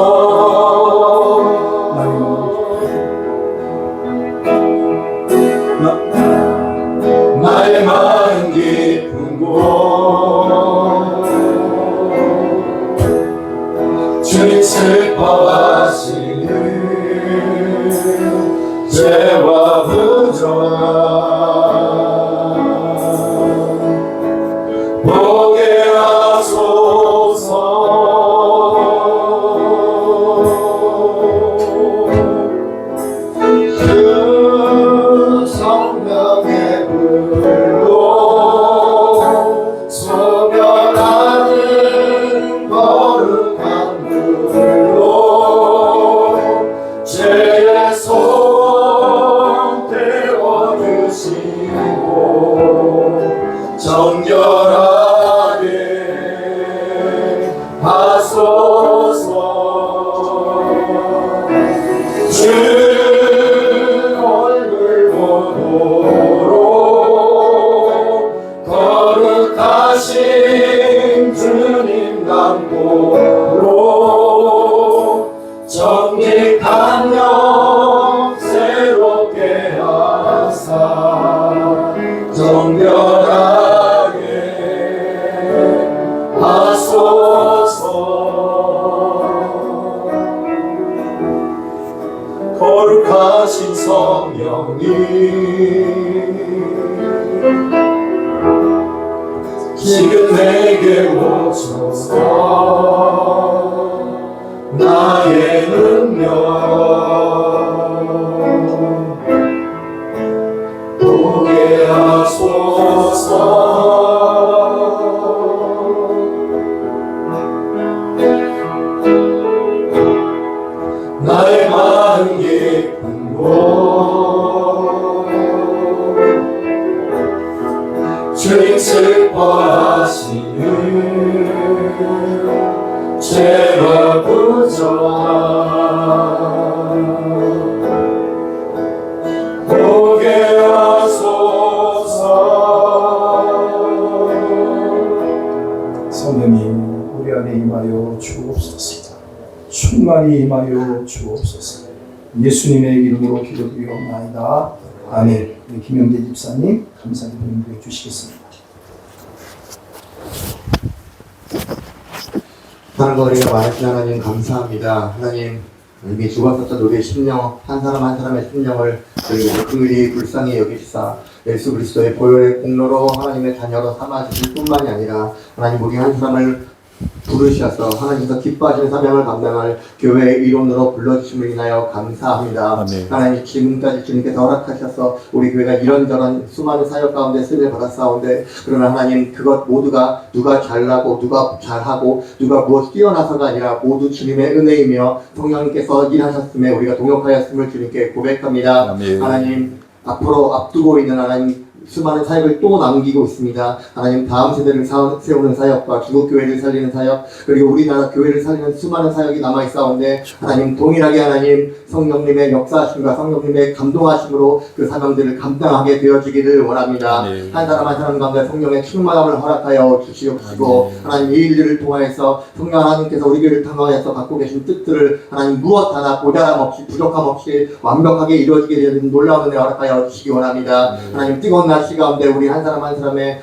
나의 마음 깊은 곳 주님 슬퍼하시는 죄와 부정함 보게 하소서. 그 성령의 불로 소멸하는 거룩한 물 정직한 영 새롭게 하사 정결하게 하소서. 거룩하신 성령님 지금 내게 오셔서 나의 능력 보게 하소서. 나의 마음 깊은 곳 주님 슬퍼하시는 죄가 부족한 보게 하소서. 성령님 우리 안에 임하여 주옵소서. 충만히 임하여 주옵소서. 예수님의 이름으로 기도드리옵나이다. 아멘. 김영재 집사님 감사기도 인도해 주시겠습니다. 하나님과 우리가 많으신 하나님 감사합니다. 하나님 이미 죽었었던 우리의 심령 한 사람 한 사람의 심령을 그리고 긍휼히 불쌍히 여기시사 예수 그리스도의 보혈의 공로로 하나님의 자녀로 삼아주실 뿐만이 아니라 하나님 우리 한 사람을 부르셔서 하나님께서 기뻐하시는 사명을 감당할 교회의 일원으로 불러주심을 인하여 감사합니다. 아멘. 하나님 지금까지 주님께서 허락하셔서 우리 교회가 이런저런 수많은 사역 가운데 쓰임을 받았사온데 그러나 하나님 그것 모두가 누가 잘나고 누가 잘하고 누가 무엇 뛰어나서가 아니라 모두 주님의 은혜이며 성령님께서 일하셨음에 우리가 동역하였음을 주님께 고백합니다. 아멘. 하나님 앞으로 앞두고 있는 하나님 수많은 사역을 또 남기고 있습니다. 하나님 다음 세대를 세우는 사역과 중국교회를 살리는 사역 그리고 우리나라 교회를 살리는 수많은 사역이 남아있사온데 하나님 동일하게 하나님 성령님의 역사하심과 성령님의 감동하심으로 그 사명들을 감당하게 되어지기를 원합니다. 네. 한 사람 한 사람 가운데 성령의 충만함을 허락하여 주시옵시고 네. 하나님 이 일들을 통하여서 성령 하나님께서 우리 교회를 통하여서 갖고 계신 뜻들을 하나님 무엇 하나 모자람 없이 부족함 없이 완벽하게 이루어지게 되는 놀라운 은혜 허락하여 주시기 원합니다. 하나님 뜨거운 날씨 가운데 우리 한 사람 한 사람의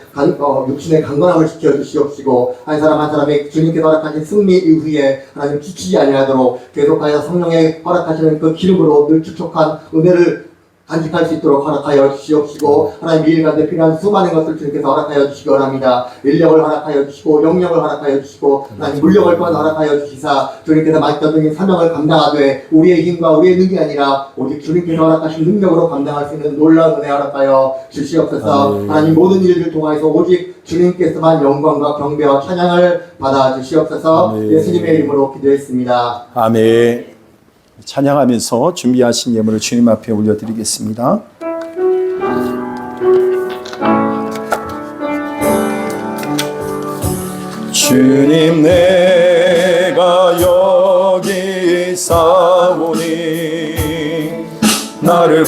육신의 강건함을 지켜 주시옵시고 한 사람 한 사람의 주님께서 허락하신 승리 이후에 하나님 지치지 아니하도록 계속하여 성령의 허락하시는 그 기름으로 늘 축적한 은혜를 간직할 수 있도록 허락하여 주시옵시고 하나님 이 일 가운데 필요한 수많은 것을 주님께서 허락하여 주시기 원합니다. 인력을 허락하여 주시고 영역을 허락하여 주시고 하나님 물력을 또한 허락하여 주시사 주님께서 맡겨주신 사명을 감당하되 우리의 힘과 우리의 능력이 아니라 오직 주님께서 허락하신 능력으로 감당할 수 있는 놀라운 은혜 허락하여 주시옵소서. 하나님 모든 일을 통하여서 오직 주님께서만 영광과 경배와 찬양을 받아 주시옵소서. 예수님의 이름으로 기도했습니다. 아멘. 찬양하면서 준비하신 예물을 주님 앞에 올려드리겠습니다. 주님 내가 여기 있사오니 나를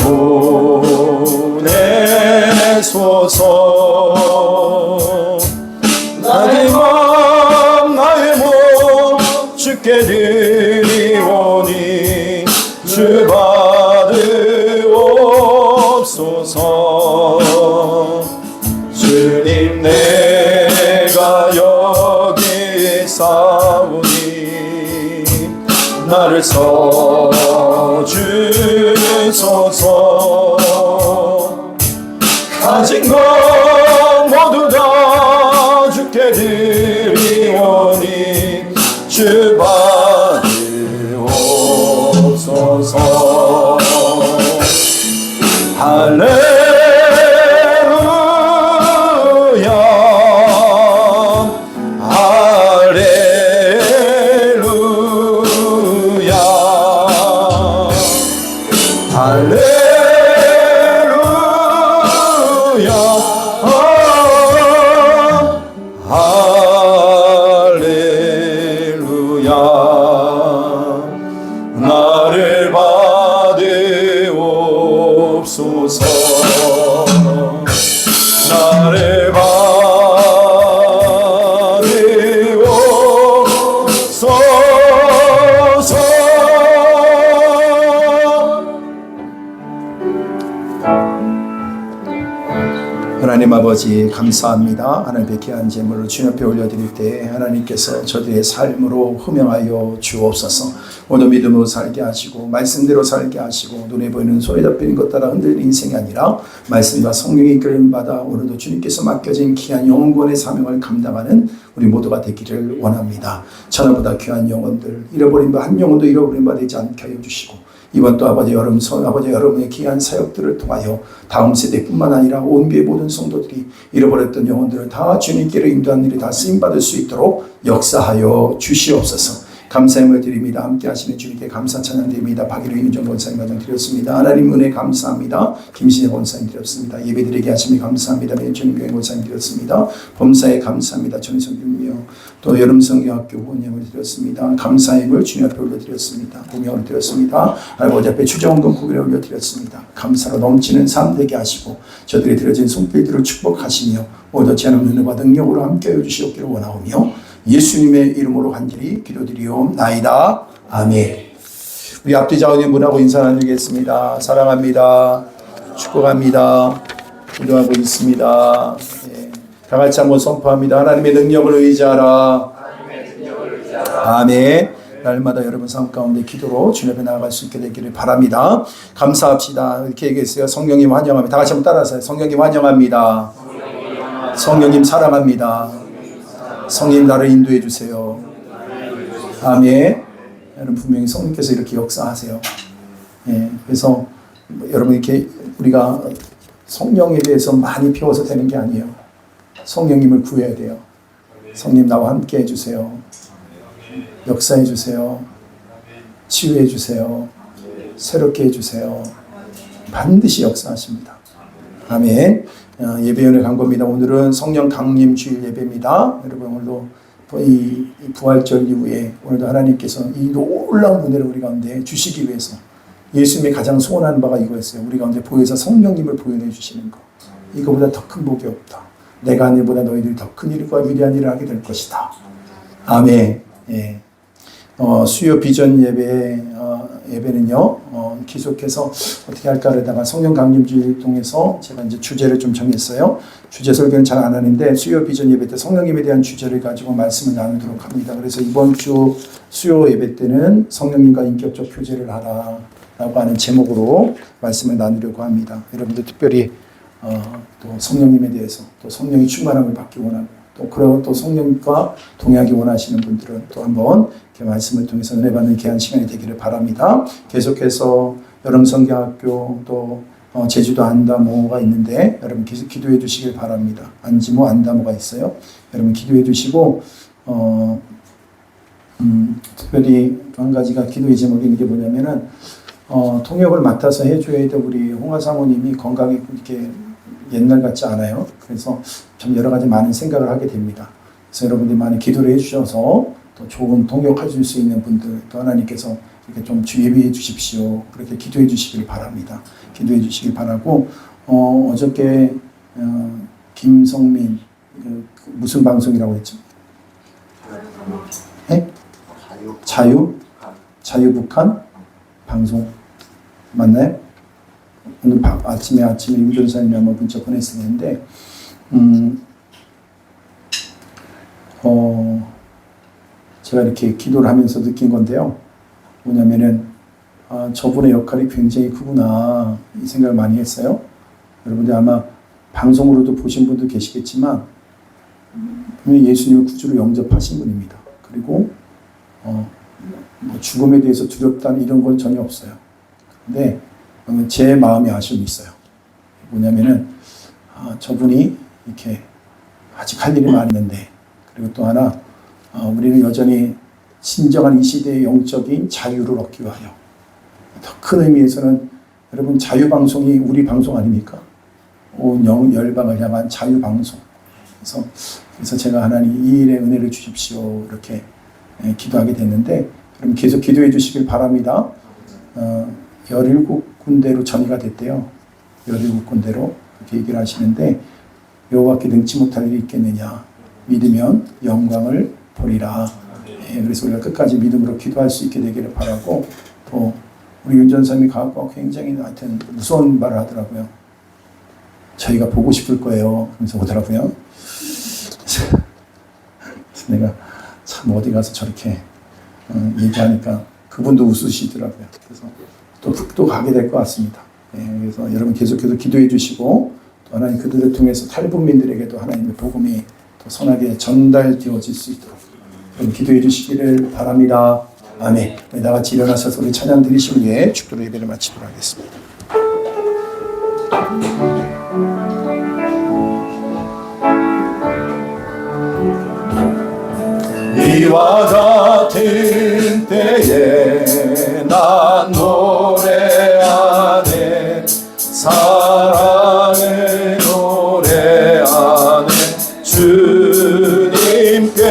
보내소서. 나의 마음 나의 몸 주께 드리오니 주 받으옵소서. 주님 내가 여기 있사오니 나를 써주소서. 가진 것 모두 다 주께 드리오니 주 받으옵소서. 할렐루야 할렐루야 할렐루야 할렐루야. 나를 받으옵소서. 나를 받으옵소서. 아버지 감사합니다. 하나님의 귀한 제물을 주님 앞에 올려드릴 때 하나님께서 저들의 삶으로 흠명하여 주옵소서. 오늘 믿음으로 살게 하시고 말씀대로 살게 하시고 눈에 보이는 손에 잡히는 것 따라 흔들리는 인생이 아니라 말씀과 성령의 이끌림 받아 오늘도 주님께서 맡겨진 귀한 영혼권의 사명을 감당하는 우리 모두가 되기를 원합니다. 천하보다 귀한 영혼들, 잃어버린 바 한 영혼도 잃어버린 바 되지 않게 하여 주시고 이번 또 아버지 여러분의 귀한 사역들을 통하여 다음 세대뿐만 아니라 온 교회 모든 성도들이 잃어버렸던 영혼들을 다 주님께로 인도하는 일이 다 쓰임받을 수 있도록 역사하여 주시옵소서. 감사함을 드립니다. 함께 하시는 주님께 감사 찬양 드립니다. 박일우 윤정 권사님 가정 드렸습니다. 하나님 은혜 감사합니다. 김신혜 권사님 드렸습니다. 예배드리게 하시니 감사합니다. 매주님교회 권사님 드렸습니다. 범사에 감사합니다. 전희성교며 또 여름성경학교 후원님을 드렸습니다. 감사임을 주님 앞에 올려드렸습니다. 공명을 드렸습니다. 아버지 앞에 추정금 구별에 올려드렸습니다. 감사로 넘치는 삶 되게 하시고 저들이 드려진 손길들을 축복하시며 오늘 제한없는 은혜와 능력으로 함께해 주시옵기를 원하오며 예수님의 이름으로 간절히 기도드리옵나이다. 아멘. 우리 앞뒤 좌우님 분하고 인사 나누겠습니다. 사랑합니다. 축복합니다. 기도하고 있습니다. 예. 다 같이 한번 선포합니다. 하나님의 능력을 의지하라. 아멘. 날마다 여러분 삶 가운데 기도로 주님 앞에 나아갈 수 있게 되기를 바랍니다. 감사합시다. 이렇게 얘기했어요. 성령님 환영합니다. 다 같이 한번 따라하세요. 성령님 환영합니다. 성령님 사랑합니다. 성령 나를 인도해 주세요. 아멘. 여러분 분명히 성령께서 이렇게 역사하세요. 예, 그래서 여러분 이렇게 우리가 성령에 대해서 많이 배워서 되는 게 아니에요. 성령님을 구해야 돼요. 성령 나와 함께 해주세요. 역사해 주세요. 치유해 주세요. 새롭게 해주세요. 반드시 역사하십니다. 아멘. 예배연을 간 겁니다. 오늘은 성령 강림 주일 예배입니다. 여러분 오늘도 이 부활절 이후에 오늘도 하나님께서 이 놀라운 은혜를 우리 가운데 주시기 위해서 예수님이 가장 소원하는 바가 이거였어요. 우리 가운데 보혜사 성령님을 보여내 주시는 것. 이거보다 더 큰 복이 없다. 내가 한 일보다 너희들이 더 큰 일과 위대한 일을 하게 될 것이다. 아멘. 예. 수요 비전 예배는요, 계속해서 어떻게 할까 하다가 성령 강림주의를 통해서 제가 이제 주제를 좀 정했어요. 주제 설교는 잘 안 하는데 수요 비전 예배 때 성령님에 대한 주제를 가지고 말씀을 나누도록 합니다. 그래서 이번 주 수요 예배 때는 성령님과 인격적 교제를 하라 라고 하는 제목으로 말씀을 나누려고 합니다. 여러분들 특별히 또 성령님에 대해서 또 성령의 충만함을 받기 원하고 또 성령과 동의하기 원하시는 분들은 또 한번 이렇게 말씀을 통해서 은혜 받는 귀한 시간이 되기를 바랍니다. 계속해서 여름성경학교 또 제주도 안다모가 있는데 여러분 기도해 주시길 바랍니다. 안지모 안다모가 있어요. 여러분 기도해 주시고 특별히 또 한 가지가 기도의 제목이 있는 게 뭐냐면은 통역을 맡아서 해줘야 될 우리 홍화 사모님이 건강이 이렇게 옛날 같지 않아요. 그래서 참 여러 가지 많은 생각을 하게 됩니다. 그래서 여러분들이 많이 기도를 해주셔서 또 좋은 통역해 줄 수 있는 분들 또 하나님께서 이렇게 좀 예비해 주십시오. 그렇게 기도해 주시길 바랍니다. 기도해 주시길 바라고 어저께 김성민 무슨 방송이라고 했죠? 네? 자유북한 방송 맞나요? 오늘 아침에 윤전사님이 한번 문자 보냈었는데 제가 이렇게 기도를 하면서 느낀 건데요. 뭐냐면은 저분의 역할이 굉장히 크구나 이 생각을 많이 했어요. 여러분들 아마 방송으로도 보신 분도 계시겠지만 예수님을 구주로 영접하신 분입니다. 그리고 뭐 죽음에 대해서 두렵다는 이런 건 전혀 없어요. 근데 제 마음에 아쉬움이 있어요. 뭐냐면은 저분이 이렇게 아직 할 일이 많이 있는데 그리고 또 하나 우리는 여전히 진정한 이 시대의 영적인 자유를 얻기 위하여 더 큰 의미에서는 여러분 자유방송이 우리 방송 아닙니까? 온 열방을 향한 자유방송. 그래서 제가 하나님 이 일에 은혜를 주십시오 이렇게 기도하게 됐는데 여러분 계속 기도해 주시길 바랍니다. 17군데로 전이가 됐대요. 17군데로 이렇게 얘기를 하시는데 여호와께 능치 못할 일이 있겠느냐 믿으면 영광을 보리라. 그래서 우리가 끝까지 믿음으로 기도할 수 있게 되기를 바라고 또 우리 윤전사님이 가고 굉장히 하여튼 무서운 말을 하더라고요. 저희가 보고 싶을 거예요. 그래서 오더라고요. 그래서 내가 참 어디 가서 저렇게 얘기하니까 그분도 웃으시더라고요. 그래서 또 가게 될 것 같습니다. 그래서 여러분 계속해서 기도해 주시고 또 하나님 그들을 통해서 탈북민들에게도 하나님의 복음이 더 선하게 전달되어질 수 있도록 여러분 기도해 주시기를 바랍니다. 아멘. 나같이 일어나셔서 우리 찬양 드리신 후에 축도로 예배를 마치도록 하겠습니다. 이와 같은 때에 난 노래하네 사랑을 노래하네 주님께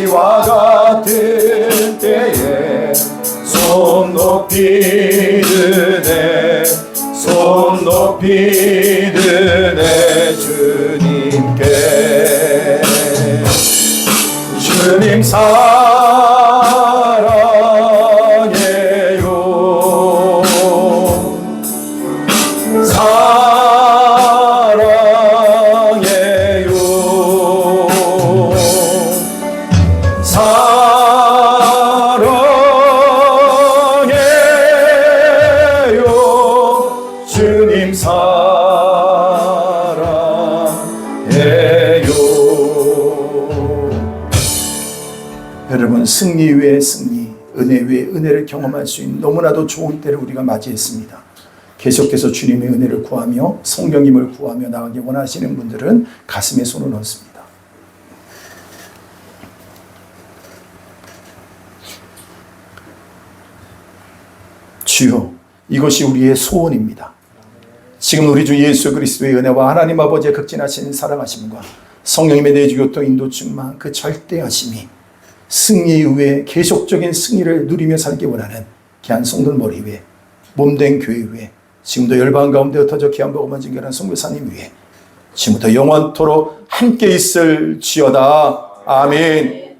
이와 같은 때에 손 높이 드네 손 높이 드네 주님께 주님 사랑해요 사랑해요 사랑해요 주님 사랑해요. 여러분 승리 위에 승리, 은혜 위에 은혜를 경험할 수 있는 너무나도 좋은 때를 우리가 맞이했습니다. 계속해서 주님의 은혜를 구하며 성령님을 구하며 나가기 원하시는 분들은 가슴에 손을 얹습니다. 주여, 이것이 우리의 소원입니다. 지금 우리 주 예수 그리스도의 은혜와 하나님 아버지의 극진하신 사랑하심과 성령님의 내주교통 인도 충만 그 절대하심이 승리 위에 계속적인 승리를 누리며 살기 원하는 귀한 성도들 머리 위에 몸된 교회 위에 지금도 열방 가운데 흩어져 귀한 복음을 증거하는 선교사님 위에 지금부터 영원토록 함께 있을지어다. 아멘.